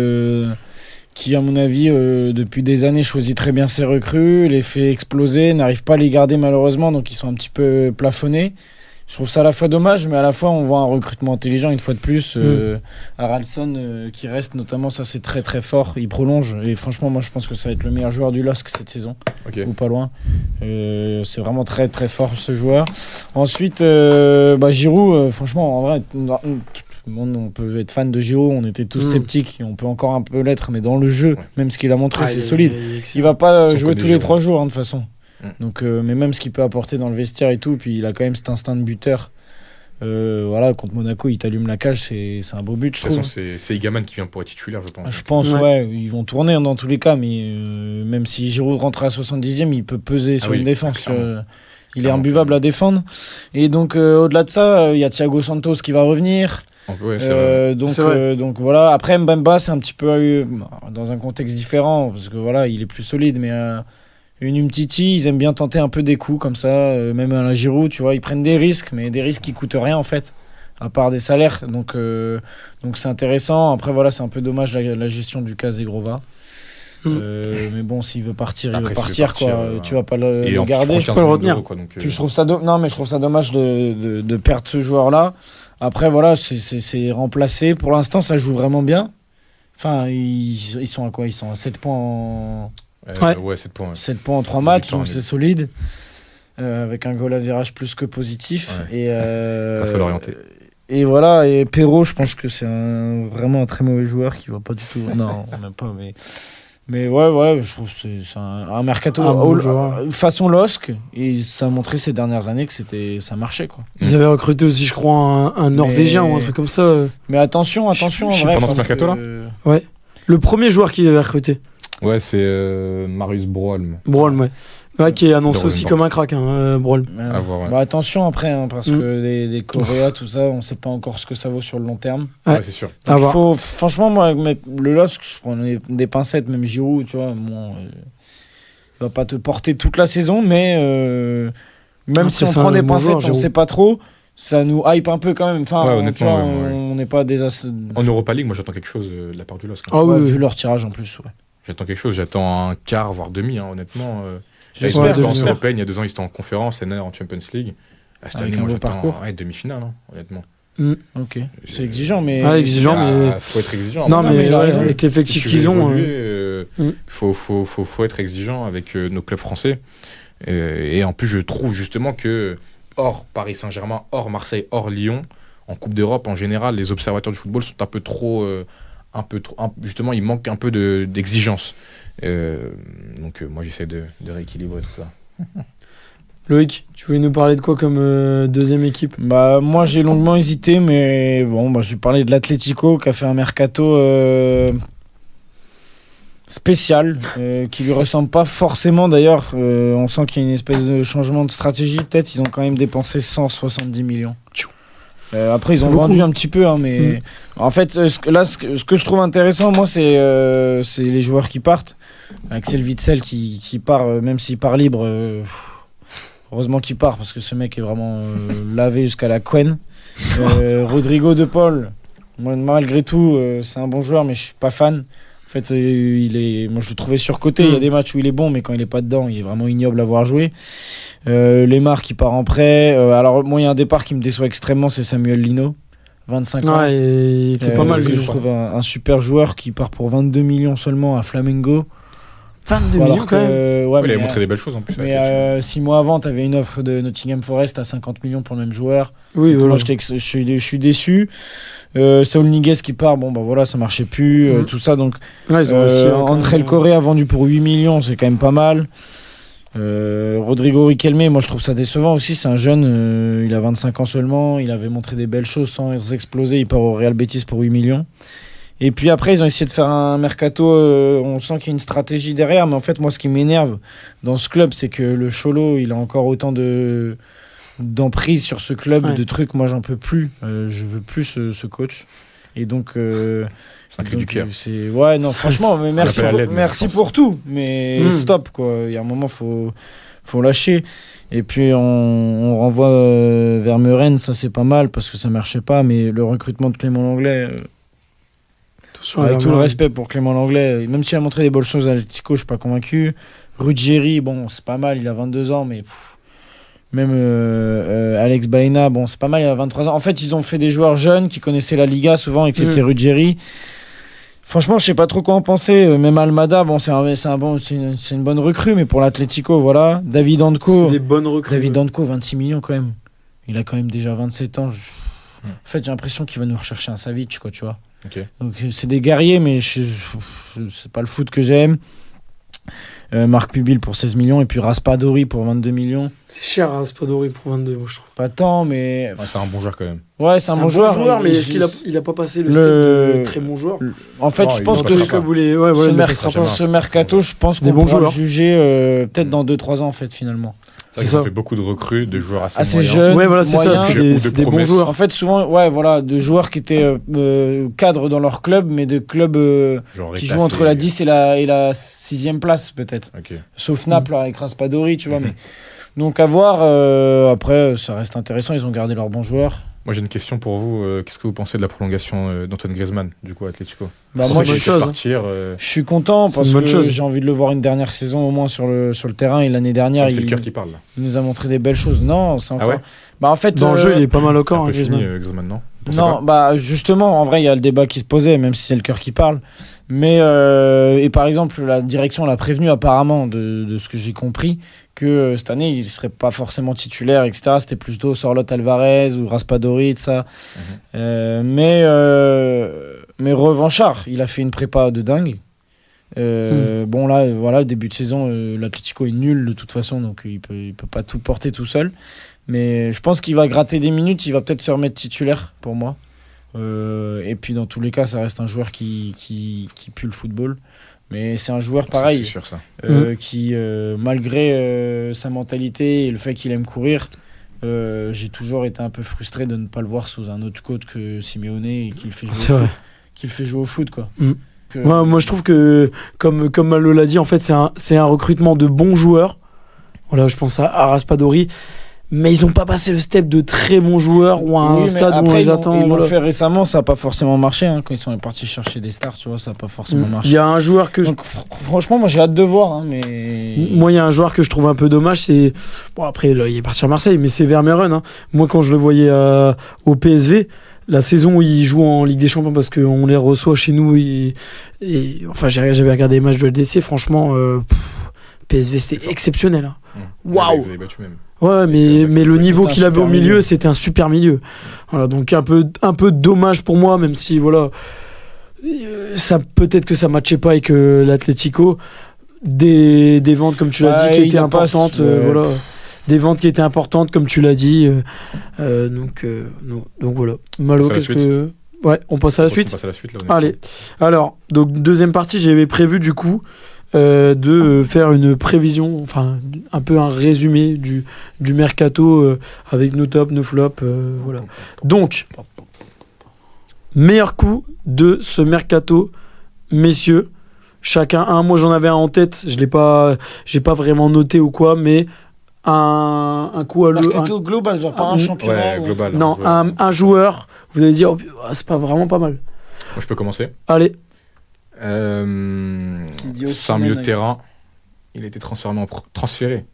qui, à mon avis, depuis des années, choisit très bien ses recrues, les fait exploser, n'arrive pas à les garder malheureusement, donc ils sont un petit peu plafonnés. Je trouve ça à la fois dommage, mais à la fois on voit un recrutement intelligent une fois de plus. Haraldsson qui reste notamment, ça c'est très très fort, il prolonge, et franchement moi je pense que ça va être le meilleur joueur du LOSC cette saison, ou pas loin. C'est vraiment très très fort ce joueur. Ensuite, Giroud, franchement en vrai... on peut être fan de Giroud, on était tous sceptiques et on peut encore un peu l'être, mais dans le jeu, même ce qu'il a montré, c'est solide. Il va pas jouer tous les 3 jours de toute façon. Donc, mais même ce qu'il peut apporter dans le vestiaire et tout, puis il a quand même cet instinct de buteur. Contre Monaco, il t'allume la cage, c'est un beau but, je trouve. De toute façon, c'est Igaman qui vient pour être titulaire, je pense. Je pense, ils vont tourner dans tous les cas, mais même si Giroud rentre à 70e, il peut peser sur une défense. Il est imbuvable à défendre. Et donc, au-delà de ça, il y a Thiago Santos qui va revenir. Donc voilà, après Mbemba c'est un petit peu dans un contexte différent parce que voilà il est plus solide, mais Une Umtiti, ils aiment bien tenter un peu des coups comme ça, même à la Giroud, tu vois, ils prennent des risques, mais des risques qui coûtent rien en fait, à part des salaires. Donc c'est intéressant. Après voilà, c'est un peu dommage la gestion du cas Zegrova. Mais bon, s'il veut partir, Après, il veut partir quoi. Tu vas pas le garder. Je peux le retenir. Puis je trouve ça non, mais je trouve ça dommage de perdre ce joueur-là. Après voilà, c'est remplacé. Pour l'instant, ça joue vraiment bien. Enfin, ils sont à quoi? Ils sont à 7 points en... Ouais, 7 points. Ouais. 7 points en 3 matchs, donc c'est solide. Avec un goal à virage plus que positif. Ouais. Et, grâce à l'orienté. Et voilà, et Perrault, je pense que c'est vraiment un très mauvais joueur qui va pas du tout... Non, même pas, mais ouais, je trouve que c'est un mercato façon LOSC, et ça a montré ces dernières années que ça marchait quoi. Ils avaient recruté aussi, je crois, un Norvégien ou un truc comme ça. Mais attention, en vrai. Pendant ce mercato-là Ouais. Le premier joueur qu'ils avaient recruté. Ouais, c'est Marius Broholm. Broholm, ouais. Ouais, qui est annoncé aussi comme un crack, Broholm. À voir, ouais. Bah, attention après, parce que des Coréas, tout ça, on sait pas encore ce que ça vaut sur le long terme. Ouais, c'est sûr. Donc, franchement, moi, le LOSC, je prends des pincettes, même Giroud, tu vois, il va pas te porter toute la saison, mais même si on prend des pincettes, on sait pas trop. Ça nous hype un peu quand même. Enfin, honnêtement, on n'est pas des En Europa League, moi j'attends quelque chose de la part du LOSC. Vu leur tirage en plus. Ouais. J'attends quelque chose, j'attends un quart, voire demi, honnêtement. J'espère. En européenne, il y a 2 ans, ils étaient en conférence, l'année en Champions League. Cette année, moi j'attends demi-finale, honnêtement. Ok, c'est exigeant, mais. Faut être exigeant. Non, mais avec l'effectif qu'ils ont. Faut être exigeant avec nos clubs français. Et en plus, je trouve justement que, hors Paris Saint-Germain, hors Marseille, hors Lyon, en Coupe d'Europe, en général, les observateurs du football sont un peu trop. Justement, il manque un peu d'exigence. Donc, moi, j'essaie de rééquilibrer tout ça. Loïc, tu voulais nous parler de quoi comme deuxième équipe? Bah, moi, j'ai longuement hésité, mais bon, je vais parler de l'Atlético qui a fait un mercato spécial, qui lui ressemble pas forcément d'ailleurs. On sent qu'il y a une espèce de changement de stratégie. Peut-être ils ont quand même dépensé 170 millions. Après, ils ont vendu un petit peu, mais en fait, ce que je trouve intéressant, moi, c'est les joueurs qui partent. Axel Witsel qui part, même s'il part libre. Heureusement qu'il part parce que ce mec est vraiment lavé jusqu'à la couenne. Rodrigo De Paul, moi, malgré tout, c'est un bon joueur, mais je suis pas fan. En fait, moi je le trouvais surcoté. Il y a des matchs où il est bon, mais quand il est pas dedans, il est vraiment ignoble à voir jouer. Lemar qui part en prêt. Alors, moi, il y a un départ qui me déçoit extrêmement, c'est Samuel Lino, 25 ans. Ouais, il était pas mal. Je trouve un super joueur qui part pour 22 millions seulement à Flamengo. 22 millions quand même. Il a montré des belles choses en plus. Mais 6 mois avant, tu avais une offre de Nottingham Forest à 50 millions pour le même joueur. Oui, voilà. Moi, je suis déçu. Saul Niguez qui part, ça marchait plus, tout ça. Donc, André Correa vendu pour 8 millions, c'est quand même pas mal. Rodrigo Riquelme, moi je trouve ça décevant aussi. C'est un jeune, il a 25 ans seulement. Il avait montré des belles choses sans exploser. Il part au Real Betis pour 8 millions. Et puis après, ils ont essayé de faire un mercato. On sent qu'il y a une stratégie derrière. Mais en fait, moi, ce qui m'énerve dans ce club, c'est que le Cholo, il a encore autant d'emprise sur ce club, de trucs. Moi, j'en peux plus. Je veux plus ce coach. Et donc. C'est un cri du cœur. Ouais, non, franchement, mais merci pour tout. Mais stop, quoi. Il y a un moment, faut lâcher. Et puis, on renvoie vers Meuren. Ça, c'est pas mal parce que ça marchait pas. Mais le recrutement de Clément Lenglet. Avec tout le respect pour Clément Lenglet, même s'il a montré des bonnes choses à l'Atlético, je suis pas convaincu. Ruggieri, c'est pas mal, il a 22 ans, mais même Alex Baena, c'est pas mal, il a 23 ans. En fait, ils ont fait des joueurs jeunes qui connaissaient la Liga souvent, excepté Ruggieri. Franchement, je sais pas trop quoi en penser. Même Almada, c'est une bonne recrue, mais pour l'Atlético, voilà. David Andko, c'est des bonnes recrues. David Andko, 26 millions quand même. Il a quand même déjà 27 ans. En fait, j'ai l'impression qu'il va nous rechercher un Savic, quoi, tu vois. Okay. Donc c'est des guerriers, mais c'est pas le foot que j'aime. Marc Pubil pour 16 millions et puis Raspadori pour 22 millions. C'est cher Raspadori pour 22, moi je trouve. Pas tant, mais. C'est un bon joueur quand même. Ouais, c'est un bon joueur, mais est-ce qu'il a pas passé le step de très bon joueur? En fait, je pense que ce mercato, je pense qu'on pourra le juger peut-être dans 2-3 ans en fait finalement. C'est ça. Ça fait beaucoup de recrues, de joueurs assez moyens. Jeunes. Ouais, voilà, c'est ça. C'est des bons joueurs. En fait, souvent, de joueurs qui étaient cadres dans leur club, mais de clubs qui jouent entre la 10 et la 6e place, peut-être. Okay. Sauf Naples, avec Raspadori, tu vois. Mais... Donc, à voir. Après, ça reste intéressant. Ils ont gardé leurs bons joueurs. Moi, j'ai une question pour vous. Qu'est-ce que vous pensez de la prolongation d'Antoine Griezmann, du coup, à Atlético? Moi, je suis content parce que j'ai envie de le voir une dernière saison au moins sur le terrain. Et l'année dernière, c'est le cœur qui parle. Là. Il nous a montré des belles choses. Non, c'est encore. Ah ouais, en fait, dans le jeu, il est pas mal au corps, Griezmann, non? Non, justement, en vrai, il y a le débat qui se posait, même si c'est le cœur qui parle. Mais et par exemple, la direction l'a prévenu apparemment de ce que j'ai compris, que cette année, il ne serait pas forcément titulaire, etc. C'était plutôt Sorloth Alvarez ou Raspadori, tout ça. Mais revanchard, il a fait une prépa de dingue. Bon, là, voilà, début de saison, l'Atlético est nul de toute façon, donc il peut pas tout porter tout seul. Mais je pense qu'il va gratter des minutes, il va peut-être se remettre titulaire pour moi. Et puis dans tous les cas, ça reste un joueur qui pue le football. Mais c'est un joueur pareil, c'est sûr, ça. qui, malgré sa mentalité et le fait qu'il aime courir, j'ai toujours été un peu frustré de ne pas le voir sous un autre coach que Simeone et qu'il fait jouer au foot, quoi. Moi, je trouve que, comme Malo l'a dit, en fait, c'est un recrutement de bons joueurs. Voilà, je pense à Raspadori. Mais ils n'ont pas passé le step de très bons joueurs ou à un stade où on les attend. Ils l'ont fait récemment, ça n'a pas forcément marché. Quand ils sont partis chercher des stars, tu vois, ça n'a pas forcément marché. Il y a un joueur que Donc, franchement, moi j'ai hâte de voir. Mais... Moi, il y a un joueur que je trouve un peu dommage. C'est... Bon, après, là, il est parti à Marseille, mais c'est Vermeeren. Moi, quand je le voyais au PSV, la saison où il joue en Ligue des Champions, parce qu'on les reçoit chez nous, enfin, j'avais regardé les matchs de LDC, franchement, PSV, c'était exceptionnel. Waouh! Vous avez battu même. Ouais, mais le niveau qu'il avait au milieu, c'était un super milieu. Voilà, donc un peu dommage pour moi, même si voilà, ça peut-être que ça matchait pas avec l'Atlético. Des ventes, comme tu l'as dit, qui étaient importantes. Voilà, des ventes qui étaient importantes, comme tu l'as dit. Donc voilà. Malo, qu'est-ce que... Ouais, on passe à la suite. On passe à la suite là, allez. Alors, donc deuxième partie, j'avais prévu du coup de faire une prévision, enfin un peu un résumé du mercato avec nos tops, nos flops, voilà. Donc, meilleur coup de ce mercato, messieurs, chacun un. Moi j'en avais un en tête, j'ai pas vraiment noté ou quoi, mais un coup à mercato global, genre pas un championnat. Ouais, global. Non, un joueur. Vous allez dire, oh, c'est pas vraiment pas mal. Moi je peux commencer. Allez. C'est un milieu de terrain. Il a été transféré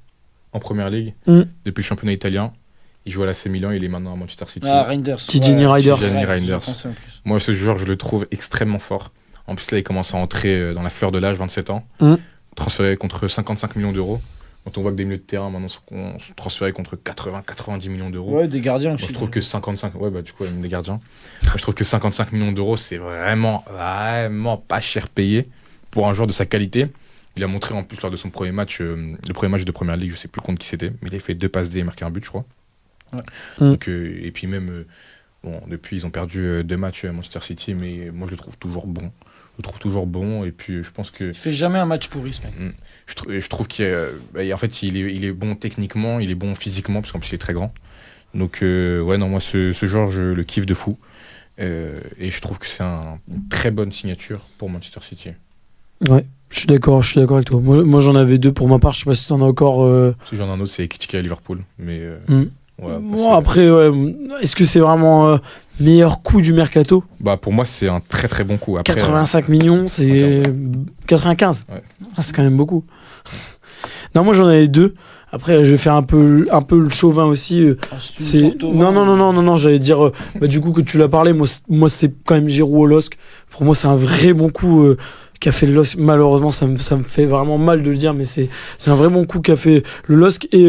en première ligue depuis le championnat italien. Il joue à l'AC Milan, il est maintenant à Manchester City. Reinders. Tidjani Reinders. Moi, ce joueur, je le trouve extrêmement fort. En plus, là, il commence à entrer dans la fleur de l'âge, 27 ans. Transféré contre 55 millions d'euros. Quand on voit que des milieux de terrain maintenant sont transférés contre 80-90 millions d'euros. Ouais, des gardiens aussi. Moi, je trouve que 55, du coup, même des gardiens. Moi, je trouve que 55 millions d'euros, c'est vraiment pas cher payé pour un joueur de sa qualité. Il a montré en plus lors de son premier match, le premier match de première ligue, je sais plus contre qui c'était, mais il a fait 2 passes D et marqué un but, je crois. Ouais. Donc, et puis même, depuis ils ont perdu 2 matchs à Manchester City, mais moi je le trouve toujours bon. Et puis je pense que il fait jamais un match pourri, ce mec. Je trouve qu'il il est bon techniquement, il est bon physiquement parce qu'en plus il est très grand. Donc moi ce joueur je le kiffe de fou et je trouve que c'est une très bonne signature pour Manchester City. Ouais, je suis d'accord avec toi. Moi j'en avais 2 pour ma part, je sais pas si t'en as encore. Si j'en ai un autre, c'est Ekitike à Liverpool, mais. Après, est-ce que c'est vraiment meilleur coup du mercato ? Pour moi, c'est un très très bon coup. Après, 85 millions, c'est 95. Ouais. C'est quand même beaucoup. Non, moi j'en avais 2. Après, je vais faire un peu le chauvin aussi. Non, j'allais dire, du coup, que tu l'as parlé, moi c'était quand même Giroud au LOSC. Pour moi, c'est un vrai bon coup qu'a fait le LOSC. Malheureusement, ça me fait vraiment mal de le dire, mais c'est un vrai bon coup qu'a fait le LOSC. Et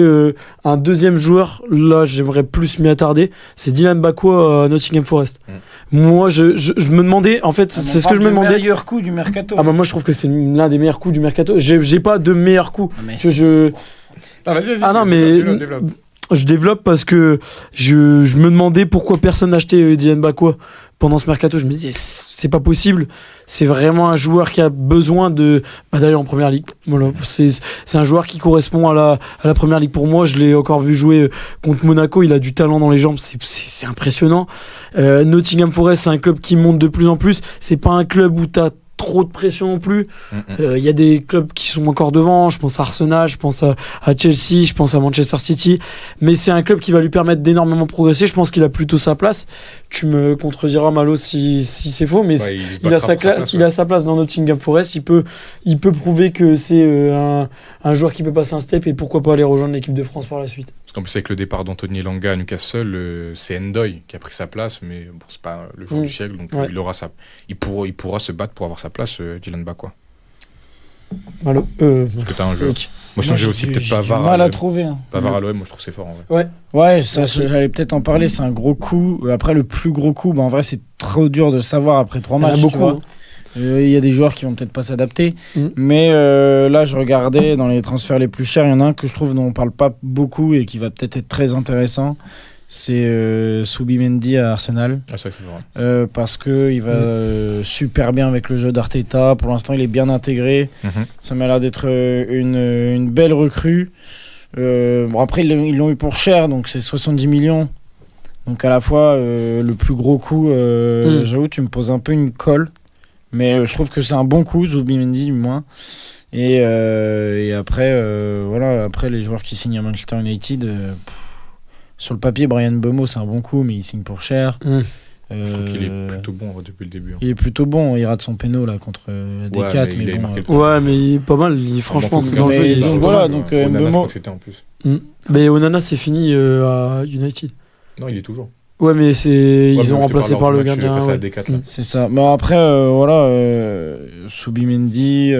un deuxième joueur, là, j'aimerais plus m'y attarder, c'est Dylan Bakwa à Nottingham Forest. Moi, je me demandais, en fait, c'est ce que je me demandais. Le meilleur coup du mercato. Moi, je trouve que c'est l'un des meilleurs coups du mercato. J'ai pas de meilleur coup. Vas-y. Développe. Je développe parce que je me demandais pourquoi personne n'achetait Dylan Bakwa. pendant ce mercato, je me disais, c'est pas possible. C'est vraiment un joueur qui a besoin d'aller en première ligue. Voilà. C'est un joueur qui correspond à la première ligue pour moi. Je l'ai encore vu jouer contre Monaco. Il a du talent dans les jambes. C'est impressionnant. Nottingham Forest, c'est un club qui monte de plus en plus. C'est pas un club où t'as trop de pression non plus. Il y a des clubs qui sont encore devant. Je pense à Arsenal, je pense à Chelsea, je pense à Manchester City. Mais c'est un club qui va lui permettre d'énormément progresser. Je pense qu'il a plutôt sa place. Tu me contrediras, Malo, si c'est faux, mais il a sa place dans Nottingham Forest. Il peut prouver que c'est un joueur qui peut passer un step et pourquoi pas aller rejoindre l'équipe de France par la suite. Parce qu'en plus, avec le départ d'Anthony Elanga à Newcastle, c'est Ndoye qui a pris sa place, mais bon, c'est pas le joueur du siècle, donc il pourra se battre pour avoir sa place, Dylan Bakwa. Malo, parce que t'as un joueur. Moi, j'ai aussi peut-être Pavard. Mal à trouver. Pavard à l'OM, moi je trouve c'est fort en vrai. Ouais, ça, j'allais peut-être en parler. C'est un gros coup. Après, le plus gros coup, en vrai, c'est trop dur de savoir après 3 matchs. Il y en a beaucoup. Il y a des joueurs qui vont peut-être pas s'adapter. Mais là, je regardais dans les transferts les plus chers, il y en a un que je trouve dont on parle pas beaucoup et qui va peut-être être très intéressant. C'est Subimendi à Arsenal. Ah, c'est vrai. Parce qu'il va super bien avec le jeu d'Arteta. Pour l'instant, il est bien intégré. Ça m'a l'air d'être une belle recrue. Bon, après, ils l'ont eu pour cher, donc c'est 70 millions. Donc à la fois, le plus gros coup, j'avoue, tu me poses un peu une colle. Mais je trouve que c'est un bon coup, Zubimendi du moins. Et après, voilà, après les joueurs qui signent à Manchester United, sur le papier, Brian Mbeumo c'est un bon coup, mais il signe pour cher. Je trouve qu'il est plutôt bon depuis le début. Il est plutôt bon, il rate son péno là contre D4, mais bon. Ouais, mais il est pas mal. Franchement, c'est dans le jeu. Voilà, donc Mbeumo. Je crois que c'était en plus. Mais Onana, c'est fini à United. Non, il est toujours. Ouais, mais ils ont remplacé par le gardien. C'est ça. Mais après, voilà, Subimendi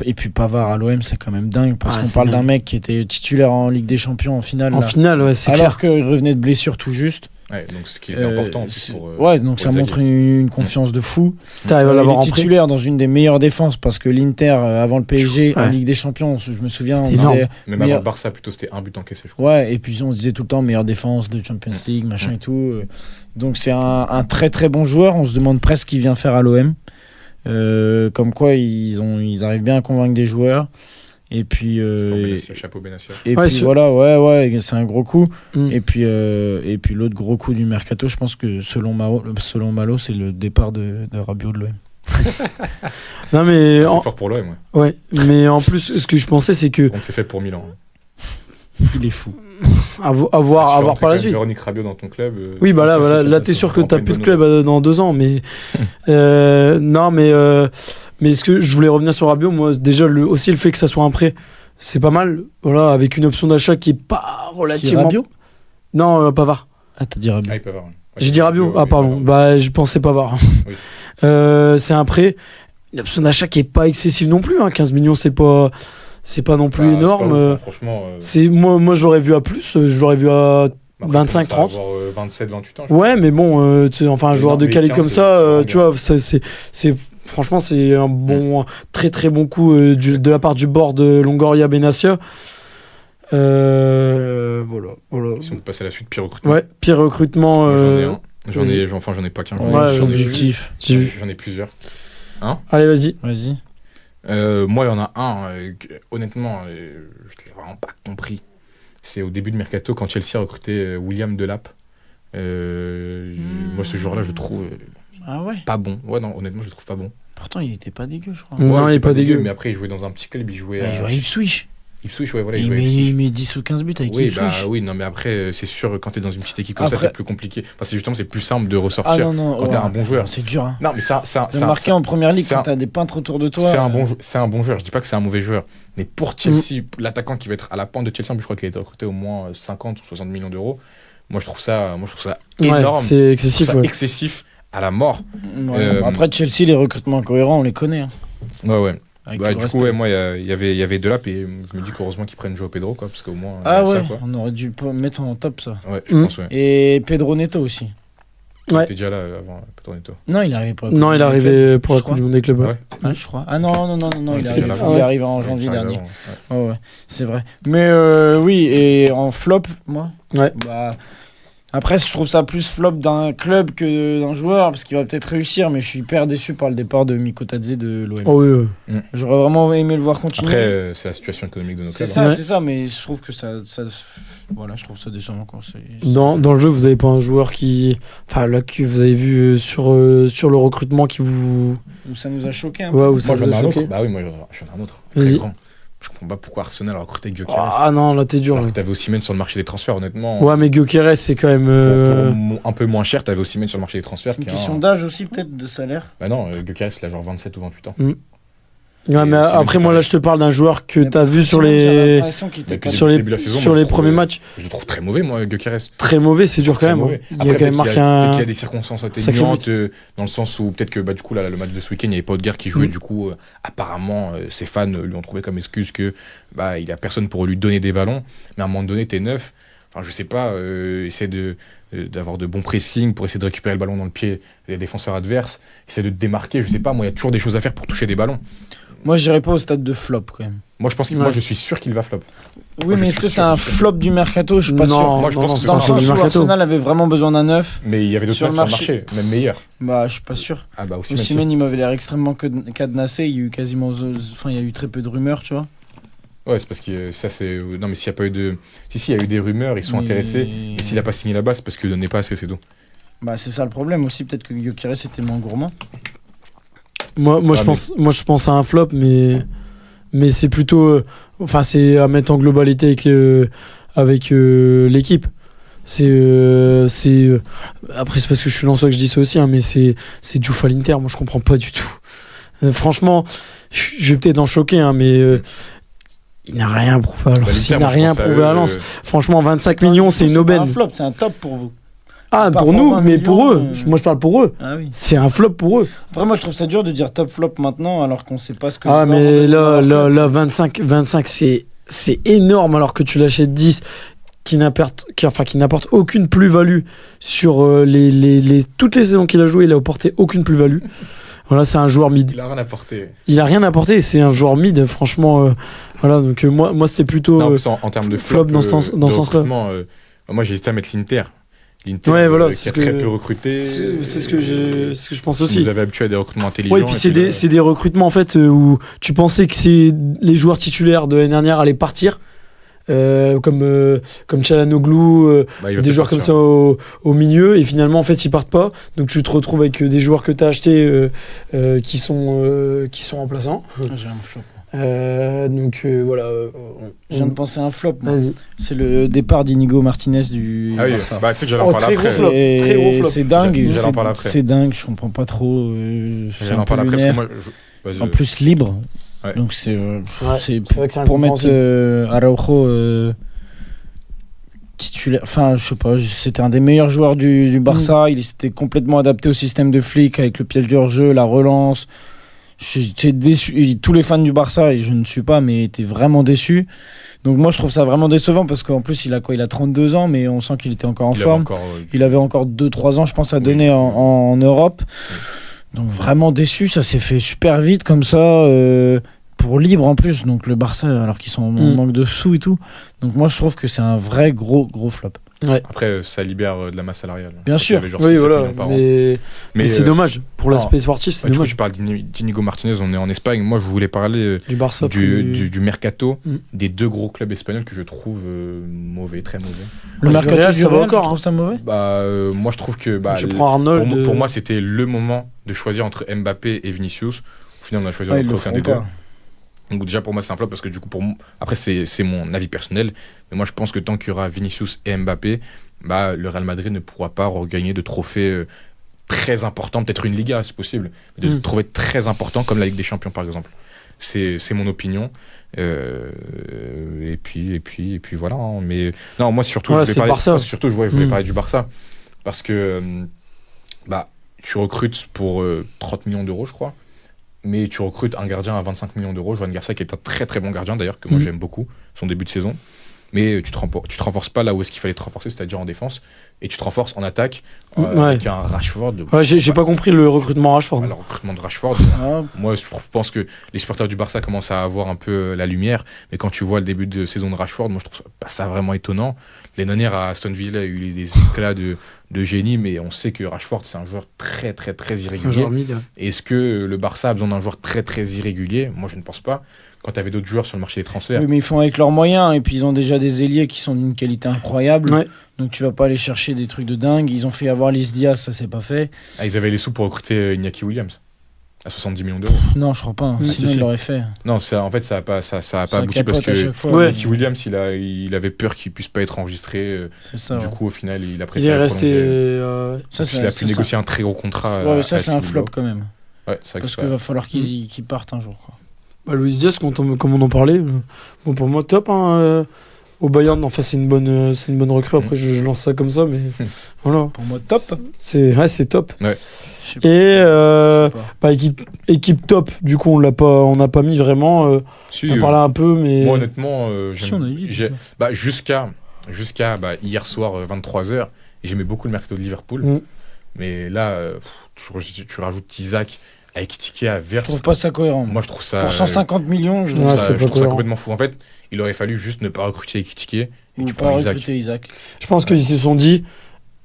et puis Pavard à l'OM, c'est quand même dingue parce qu'on parle d'un mec qui était titulaire en Ligue des Champions en finale. Finale, ouais, c'est clair. Alors qu'il revenait de blessure tout juste. Ouais, donc ce qui est important pour. Ouais, donc ça montre une confiance de fou. Il est titulaire dans une des meilleures défenses parce que l'Inter, avant le PSG, en Ligue des Champions, je me souviens, on disait. Même avant le Barça, plutôt, c'était un but encaissé, je crois. Ouais, et puis on disait tout le temps meilleure défense de Champions League, machin et tout. Donc c'est un très très bon joueur. On se demande presque ce qu'il vient faire à l'OM. Comme quoi, ils arrivent bien à convaincre des joueurs. Et puis chapeau Benassia. Et puis voilà, ouais, c'est un gros coup. Et puis l'autre gros coup du mercato, je pense que selon Malo, c'est le départ de Rabiot de l'OM. Non mais c'est fort pour l'OM, ouais. Mais en plus, ce que je pensais, c'est que on s'est fait pour Milan. Il est fou. À voir par la suite. Véronique Rabiot dans ton club. Oui, bah là t'es sûr que t'as plus de club dans 2 ans, mais non, mais ce que je voulais revenir sur Rabiot, moi déjà aussi le fait que ça soit un prêt, c'est pas mal. Voilà, avec une option d'achat qui est pas relativement. Qui Rabiot ? Non, Pavard. Ah, t'as dit Rabiot. Ah, Pavard. Ouais. J'ai dit Rabiot. Ah, pardon. Bah, je pensais Pavard. Oui. C'est un prêt, une option d'achat qui est pas excessive non plus. 15 millions, c'est pas non plus énorme. Franchement. Moi, je l'aurais vu à plus. Je l'aurais vu à 25, 30. 27, 28 ans. Ouais, mais bon, un joueur de qualité comme ça, tu vois, franchement, c'est un très très bon coup de la part du board de Longoria Benassia. Voilà. Si on peut passer à la suite, pire recrutement. Ouais, pire recrutement. J'en ai pas qu'un. Subjectif. J'en ai plusieurs. Allez, vas-y. Moi, il y en a un, honnêtement, je l'ai vraiment pas compris. C'est au début de Mercato, quand Chelsea a recruté William Delap. Moi, ce joueur-là, je trouve pas bon. Ouais, non, honnêtement, je le trouve pas bon. Pourtant, il était pas dégueu, je crois. Non, il est pas dégueu. Mais après, il jouait dans un petit club, il jouait à Ipswich. Ipswich, ouais, voilà. Il met 10 ou 15 buts avec Ipswich. Oui, non, mais après, c'est sûr, quand t'es dans une petite équipe comme ça, c'est plus compliqué. Enfin, c'est plus simple de ressortir quand t'es un bon joueur. C'est dur. Hein. Non, mais ça marquer en première ligue quand t'as des peintres autour de toi. C'est un bon joueur. Je dis pas que c'est un mauvais joueur. Mais pour Chelsea, l'attaquant qui va être à la pointe de Chelsea, je crois qu'il a été recruté au moins 50 ou 60 millions d'euros. Moi, je trouve ça énorme. C'est excessif. Excessif à la mort. Après, Chelsea, les recrutements cohérents, on les connaît. Ouais. Du coup, moi, il y avait Delap et je me dis qu'heureusement qu'ils prennent Joao Pedro, parce qu'au moins. On aurait dû mettre en top ça. Ouais, je pense, ouais. Et Pedro Neto aussi. Il était déjà là avant Pedro Neto. Non, il est arrivé pour la Coupe du Monde des clubs. Ouais, je crois. Ah non, il est arrivé en janvier dernier. Ouais, c'est vrai. Mais oui, et en flop, moi. Ouais. Après, je trouve ça plus flop d'un club que d'un joueur, parce qu'il va peut-être réussir, mais je suis hyper déçu par le départ de Mikotadze de l'OM. Oh, oui, oui. J'aurais vraiment aimé le voir continuer. Après, c'est la situation économique de nos clubs. C'est ça, mais je trouve que ça voilà, je trouve ça décevant quand dans le jeu, vous avez pas un joueur qui, enfin là que vous avez vu sur le recrutement qui vous, où ça nous a choqué un peu. ouais, où Moi, ça j'en vous ai a un autre. choqué. Bah oui, moi, j'en ai un autre. Vas-y. Très grand. Je comprends pas pourquoi Arsenal a recruté Gyökeres. Ah non, là t'es dur. Alors Là. que t'avais Osimhen sur le marché des transferts, honnêtement. Ouais, mais Gyökeres c'est quand même. Pour un peu moins cher, t'avais Osimhen sur le marché des transferts. Une qui est question d'âge aussi, peut-être, de salaire. Bah non, Gyökeres, il a genre 27 ou 28 ans. Ouais, mais Osimhen, après c'est moi là pareil. je te parle d'un joueur que Mais t'as parce vu que sur Osimhen, j'avais les l'impression qu'il était Depuis pas- sur le les début de la saison, sur moi, les je trouve, premiers matchs Je le trouve très mauvais, moi, Gyökeres. très mauvais, c'est dur quand Très même. mauvais. Il y a quand même marqué Dès un. qu'il y a des circonstances sacré atténuantes, dans le sens où peut-être que bah, du coup, là, le match de ce week-end, il n'y avait pas Odegaard qui jouait. Du coup, apparemment, ses fans lui ont trouvé comme excuse que bah, il n'y a personne pour lui donner des ballons. Mais à un moment donné, t'es neuf. Enfin, je sais pas, essaie d'avoir de bons pressings pour essayer de récupérer le ballon dans le pied des défenseurs adverses. Essaie de te démarquer. Je sais pas, moi, il y a toujours des choses à faire pour toucher des ballons. Moi, je dirais pas au stade de flop quand même. Moi, je pense que Ouais. moi, je suis sûr qu'il va flop. Oui, Moi, je mais suis est-ce que sûr c'est un que c'est- flop du mercato? Je suis pas sûr. Moi, je pense que Dans le c'est sens un où mercato. Arsenal avait vraiment besoin d'un neuf. Mais il y avait d'autres Sur le mecs sur le marché, même meilleurs. Bah, je suis pas sûr. Ah bah aussi. Osimhen, il m'avait l'air extrêmement cadenassé. Il y a eu quasiment, enfin, il y a eu très peu de rumeurs, tu vois. Ouais, c'est parce que ça c'est. Non, mais s'il n'y a pas eu de. Si, il y a eu des rumeurs, ils sont Mais- intéressés. Et s'il n'a pas signé là-bas, c'est parce qu'il ne donnait pas assez, c'est tout. Bah, c'est ça le problème aussi. Peut-être que Gyökeres était moins gourmand. Moi Ah, je pense à un flop, mais c'est plutôt, enfin c'est à mettre en globalité avec l'équipe. Après c'est parce que je suis Lensois que je dis ça aussi, hein, mais c'est Diouf à l'Inter. Moi je comprends pas du tout. Franchement, je vais peut-être en choquer, hein, mais il n'a rien prouvé à Lens. Bah, l'Inter, Il n'a moi, je rien pense à prouvé eux, à Lens. Franchement, 25 millions, c'est une pas aubaine. un flop, c'est un top pour vous. Ah, Par pour rapport nous, à 20 mais pour eux. millions, Moi je parle pour eux. Ah oui. C'est un flop pour eux. Après, moi, je trouve ça dur de dire top flop maintenant, alors qu'on sait pas ce que. Ah, les mais joueurs ont besoin là 25 c'est énorme alors que tu l'achètes 10 qui n'apporte aucune plus-value sur toutes les saisons qu'il a joué, il a apporté aucune plus-value. Voilà, c'est un joueur mid. Il a rien apporté. Il a rien apporté, c'est un joueur mid, franchement. Voilà, donc moi c'était plutôt. Non, en plus, en termes de flop dans ce de sens-là. recrutement, moi j'ai hésité à mettre l'Inter. L'Inter Ouais, voilà, qui c'est a ce très que- peu recruté. c'est ce que je pense Vous aussi. avez habitué à des recrutements intelligents. Ouais, et puis c'est là, des recrutements en fait où tu pensais que les joueurs titulaires de l'année dernière allaient partir. Comme Çalhanoğlu, bah, il va des peut-être joueurs comme partir. ça au milieu, et finalement en fait ils partent pas, donc tu te retrouves avec des joueurs que tu as achetés qui sont remplaçants. Ah, j'ai un flop. Donc voilà. Je viens de penser à un flop. moi. Vas-y. C'est le départ d'Inigo Martinez du Ah oui, Barça. bah tu sais que j'allais Oh, en parler très après. gros flop. Très gros flop. C'est dingue. J'allais en parler après. C'est dingue. Je comprends pas trop. C'est J'allais un en peu parler après parce que lunaire. moi. Vas-y, En plus libre. Ouais. Donc c'est C'est vrai que c'est pour mettre incompréhensible. Araujo titulaire. Enfin, je sais pas. C'était un des meilleurs joueurs du Barça. Il s'était complètement adapté au système de Flick avec le piège du hors-jeu, la relance. J'étais déçu. Et tous les fans du Barça, et je ne suis pas, mais étaient vraiment déçus. Donc moi, je trouve ça vraiment décevant parce qu'en plus, il a 32 ans, mais on sent qu'il était encore en il avait forme. encore, Il avait encore 2-3 ans, je pense, à donner en Europe. Donc vraiment déçu, ça s'est fait super vite comme ça, pour libre en plus. Donc le Barça, alors qu'ils sont en manque de sous et tout. Donc moi, je trouve que c'est un vrai gros flop. Après, ça libère de la masse salariale. Bien sûr. Il y avait genre Oui, 6-7 voilà. millions par an. Mais c'est dommage. Pour non. l'aspect sportif, c'est Du coup, dommage. tu parles d'Inigo Martinez, on est en Espagne. Moi, je voulais parler Du Barça. du mercato Mm. des deux gros clubs espagnols que je trouve mauvais, très mauvais. Le Ouais, mercato du Real, du ça va Real, encore, tu trouves ça mauvais? Moi, je trouve que Tu prends Arnold. pour moi, c'était le moment de choisir entre Mbappé et Vinicius. Au final, on a choisi Ouais, ils entre le aucun feront des deux. pas. Donc déjà pour moi c'est un flop parce que du coup après c'est mon avis personnel, mais moi je pense que tant qu'il y aura Vinicius et Mbappé, bah le Real Madrid ne pourra pas regagner de trophées très importants, peut-être une Liga c'est possible, mais de trophées très importants comme la Ligue des Champions par exemple. C'est mon opinion. Et puis voilà. Hein. Mais non, moi surtout Ouais, je c'est voulais Barça. voulais parler du Barça parce que tu recrutes pour 30 millions d'euros je crois. Mais tu recrutes un gardien à 25 millions d'euros, Joan Garcia, qui est un très très bon gardien d'ailleurs, que moi j'aime beaucoup, son début de saison. mais tu te renforces pas là où est-ce qu'il fallait te renforcer, c'est-à-dire en défense, et tu te renforces en attaque avec un Rashford. Ouais, j'ai pas compris le recrutement Rashford. Le recrutement de Rashford, moi je pense que les supporters du Barça commencent à avoir un peu la lumière, mais quand tu vois le début de saison de Rashford, moi je trouve ça vraiment étonnant. L'année dernière à Aston Villa, il y a eu des éclats de génie, mais on sait que Rashford c'est un joueur très très très irrégulier. C'est un joueur mid, ouais. Et est-ce que le Barça a besoin d'un joueur très très irrégulier ? Moi je ne pense pas. Quand tu avais d'autres joueurs sur le marché des transferts. Oui, mais ils font avec leurs moyens, et puis ils ont déjà des ailiers qui sont d'une qualité incroyable. Ouais. Donc tu vas pas aller chercher des trucs de dingue. Ils ont fait avoir Luis Diaz, ça c'est pas fait. Ils avaient les sous pour recruter Iñaki Williams à 70 millions d'euros. Non, je crois pas. Sinon ils l'auraient fait. Non, en fait ça a pas abouti parce que Iñaki Williams il avait peur qu'il puisse pas être enregistré. C'est ça. Du coup au final il a préféré. Il est resté. Il a pu négocier un très gros contrat. Ça c'est un flop quand même. Ouais, parce qu'il va falloir qu'ils partent un jour, quoi. Bah, Luis Diaz, comme on en parlait, bon, pour moi, top. Au Bayern, enfin, c'est une bonne recrue. Après, je lance ça comme ça, mais voilà. Pour moi, top. C'est top. Ouais. Et équipe top, du coup, on n'a pas mis vraiment. Si, on en parlait un peu, mais. Moi, honnêtement, jusqu'à hier soir, 23h, j'aimais beaucoup le mercato de Liverpool. Mais là, tu rajoutes Isaac. Avec Ekitike à Verts. Je trouve pas ça cohérent. Moi, je trouve ça. Pour 150 millions, je trouve ça complètement fou. En fait, il aurait fallu juste ne pas recruter Ekitike et tu prends Isaac. Je pense qu'ils se sont dit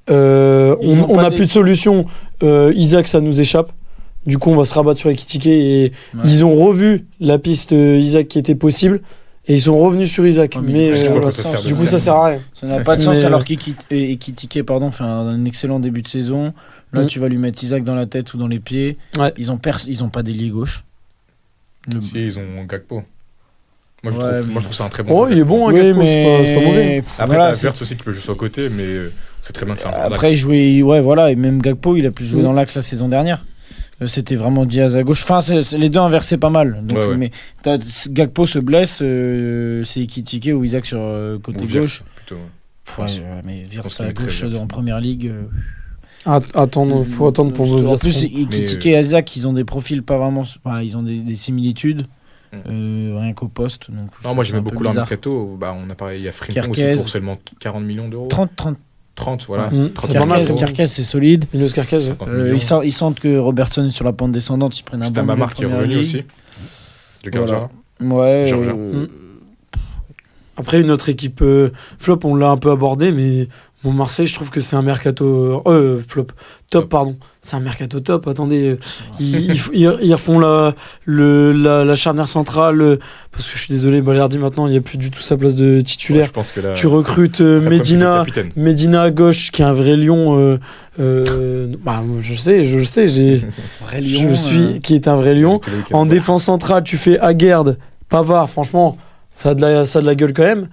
on n'a plus de solution. Isaac, ça nous échappe. Du coup, on va se rabattre sur Ekitike. Et ils ont revu la piste Isaac qui était possible. Et ils sont revenus sur Isaac. Du coup, ça sert à rien. Ça n'a pas de sens alors qu'Ekitike fait un excellent début de saison. Là, tu vas lui mettre Isaac dans la tête ou dans les pieds. Ouais. Ils ont pas d'ailier gauche. Si, ils ont Gakpo. Moi, je trouve ça un très bon. Il est bon, Gakpo, c'est pas mauvais. Après, t'as Verts aussi qui peut jouer sur le côté, mais c'est très bien que c'est un joueur d'axe. Après, et même Gakpo, il a plus joué dans l'axe la saison dernière. C'était vraiment Diaz à gauche. Enfin, les deux inversés pas mal. Donc, mais Gakpo se blesse, c'est Ekitike ou Isaac sur côté gauche. Plutôt, mais Virsa à gauche en première ligue. Faut attendre pour vous. En plus, Ekitike et Isaac, ils ont des profils pas vraiment. Ils ont des similitudes. Rien qu'au poste. Donc non, moi j'aimais beaucoup leur mercato. On a parlé, il y a Frimpong aussi pour seulement 40 millions d'euros. 30, voilà. Carquez, c'est solide. Milos Carquez. Ils sentent que Robertson est sur la pente descendante. Ils prennent un bon Mamar qui est revenu aussi. Le gardien. Ouais. Après, une autre équipe flop, on l'a un peu abordé, mais Marseille, je trouve que c'est un mercato flop. Top, pardon. C'est un mercato top. Attendez, ils refont la charnière centrale. Parce que je suis désolé, Balerdi maintenant, il n'y a plus du tout sa place de titulaire. Je pense que là, tu recrutes Medina à gauche, qui est un vrai lion. Je sais, qui est un vrai lion. En défense centrale, tu fais Aguerd, Pavard. Franchement, ça a de la gueule quand même.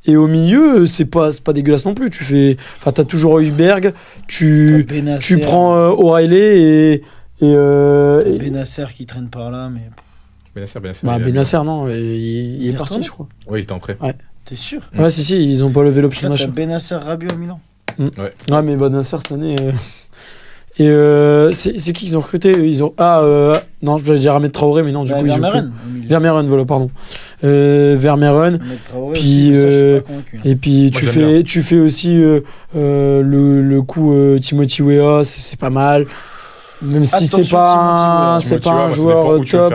Et au milieu, c'est pas dégueulasse non plus. T'as toujours Hülberg, tu prends O'Reilly et Benasser qui traîne par là, mais Benasser non, il est parti, je crois. Oui, il était en prêt. Ouais. T'es sûr? Ouais, si, ils ont pas levé l'option d'achat. Benasser, Rabiot à Milan. Ouais, mais Benasser cette année. Et c'est qui ils ont recruté? Non, je voulais dire Ahmed Traoré, mais non, du coup Vermeeren, voilà, pardon. Vermeeren. Puis et puis tu fais aussi le coup Timothy Weah, c'est pas mal. Même si c'est pas un joueur top.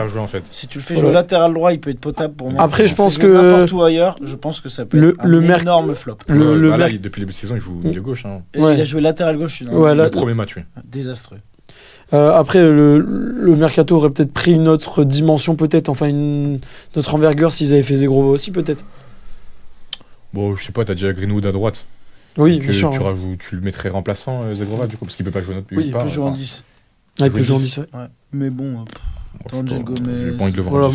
Si tu le fais jouer latéral droit, il peut être potable pour moi. Après, je pense que n'importe où ailleurs, je pense que ça peut être un énorme flop. Là, depuis le début de saison, il joue de gauche. Il a joué latéral gauche. Le premier match, oui. Désastreux. Après, le mercato aurait peut-être pris une autre dimension, peut-être, enfin une autre envergure s'ils avaient fait Zegrova aussi, peut-être. Bon, je sais pas, t'as déjà Greenwood à droite. Oui, bien sûr. Tu le mettrais remplaçant, Zegrova, du coup, parce qu'il peut pas jouer notre plus. Oui, il peut jouer en 10. Il peut jouer en 10, ouais. Mais bon, Angel Gomez. J'ai pas envie de le voir.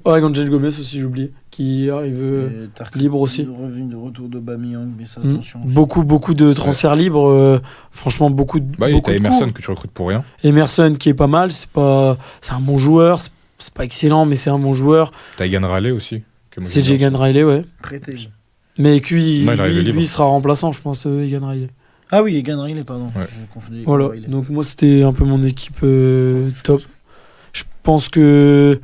Voilà, Angel Gomez aussi, j'ai oublié, qui arrive libre aussi. De retour d'Aubameyang, mais ça, attention. Beaucoup de transferts libres. Franchement, beaucoup de. T'as Emerson que tu recrutes pour rien. Emerson qui est pas mal, c'est un bon joueur. C'est pas excellent, mais c'est un bon joueur. T'as Egan Riley aussi. C'est Egan Riley, ouais. Prêté. Mais lui, il sera remplaçant, je pense, Egan Riley. Ah oui, Egan Riley, pardon. Ouais. Je confondais. Voilà, donc moi c'était un peu mon équipe top. Je pense que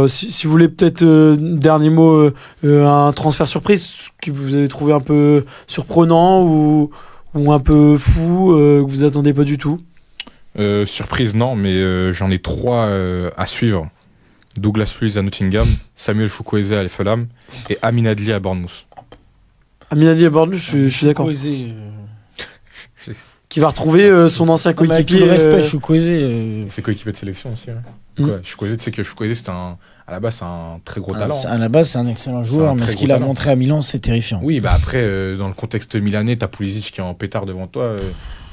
Si vous voulez peut-être, dernier mot, un transfert surprise que vous avez trouvé un peu surprenant ou un peu fou, que vous attendez pas du tout. Surprise, non, mais j'en ai 3 à suivre. Douglas Luiz à Nottingham, Samuel Chukwueze à Fulham et Amin Adli à Bournemouth. Amin Adli à Bournemouth, je suis d'accord. Qui va retrouver son ancien coéquipier. Avec tout le respect, Chukwueze. C'est coéquipier de sélection aussi. Chukwueze, tu sais que Chukwueze, à la base, c'est un très gros talent. À la base, c'est un excellent joueur, mais ce qu'il a montré à Milan, c'est terrifiant. Oui, bah après, dans le contexte milanais, t'as Pulisic qui est en pétard devant toi.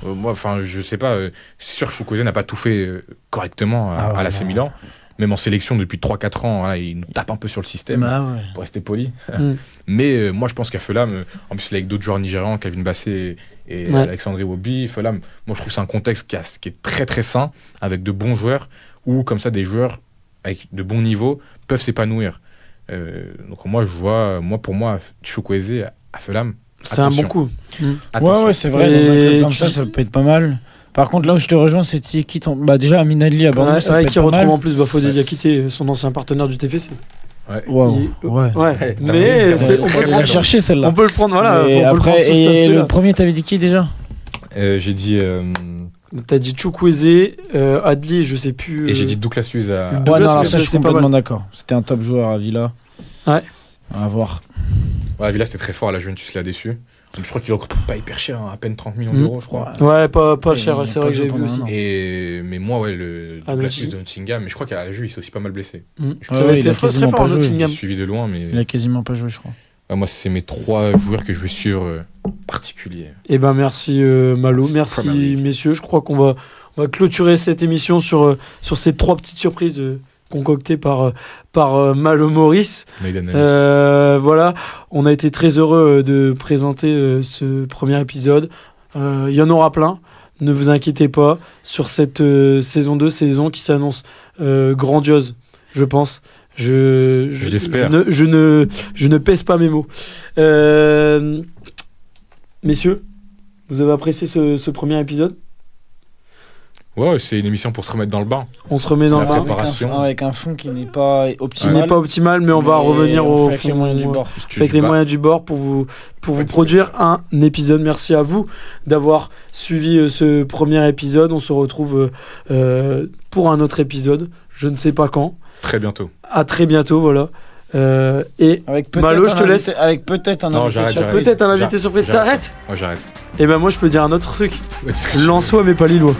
Moi, enfin, je sais pas. C'est sûr que Chukwueze n'a pas tout fait correctement à l'AC Milan. Même en sélection, depuis 3-4 ans, voilà, il nous tape un peu sur le système, pour rester poli. Mais moi, je pense qu'à Fulham, en plus, il est avec d'autres joueurs nigérians, Calvin Bassey et Alexandre Iwobi. Fulham, moi, je trouve que c'est un contexte qui est très très sain, avec de bons joueurs, où comme ça, des joueurs avec de bons niveaux peuvent s'épanouir. Donc pour moi, Chukwueze à Fulham, c'est un bon coup. Ouais, c'est vrai, dans un club comme ça peut être pas mal. Par contre, là où je te rejoins, c'est qui déjà Amin Adli à Bournemouth, ça peut être qui pas retrouve mal. En plus Bafodé Diakité, son ancien partenaire du TFC. Ouais. Mais on peut la chercher celle-là. On peut le prendre, voilà. Et après, et le premier, t'avais dit qui déjà j'ai dit. T'as dit Chukwueze, Adli, je sais plus. Et j'ai dit Douglas Luiz à. Ouais, non, alors ça, je suis complètement d'accord. C'était un top joueur à Villa. Ouais. À voir. Ouais, Villa, c'était très fort. La Juventus l'a déçu. Je crois qu'il ne coûte pas hyper cher, à peine 30 millions d'euros, je crois. Ouais, pas cher, c'est vrai que j'ai vu aussi. Mais moi, le Douglas Luiz de Nottingham, mais je crois qu'à la Juve, il s'est aussi pas mal blessé. Ça va être très fort à Nottingham. J'ai suivi de loin, mais. Il a quasiment pas joué, je crois. Moi, c'est mes 3 joueurs que je vais suivre particuliers. Eh ben, merci Malo, merci messieurs. Je crois qu'on va clôturer cette émission sur ces 3 petites surprises concoctées par Malo Maurice. Voilà, on a été très heureux de présenter ce premier épisode. Il y en aura plein, ne vous inquiétez pas, sur cette saison 2, saison qui s'annonce grandiose, je pense. Je l'espère. Je ne pèse pas mes mots. Messieurs, vous avez apprécié ce premier épisode ? Ouais, c'est une émission pour se remettre dans le bain. On se remet dans le bain. Avec un fond qui n'est pas optimal. Qui n'est pas optimal, mais on va revenir au avec les moyens du bord. Avec les moyens du bord pour vous produire un épisode. Merci à vous d'avoir suivi ce premier épisode. On se retrouve pour un autre épisode. Je ne sais pas quand. Très bientôt. À très bientôt, voilà. Et Malo, je te laisse. Avec peut-être un invité surprise. Peut-être un invité surprise. T'arrêtes ? Moi, j'arrête. Et ben moi, je peux dire un autre truc. Lensois, mais pas Lillois.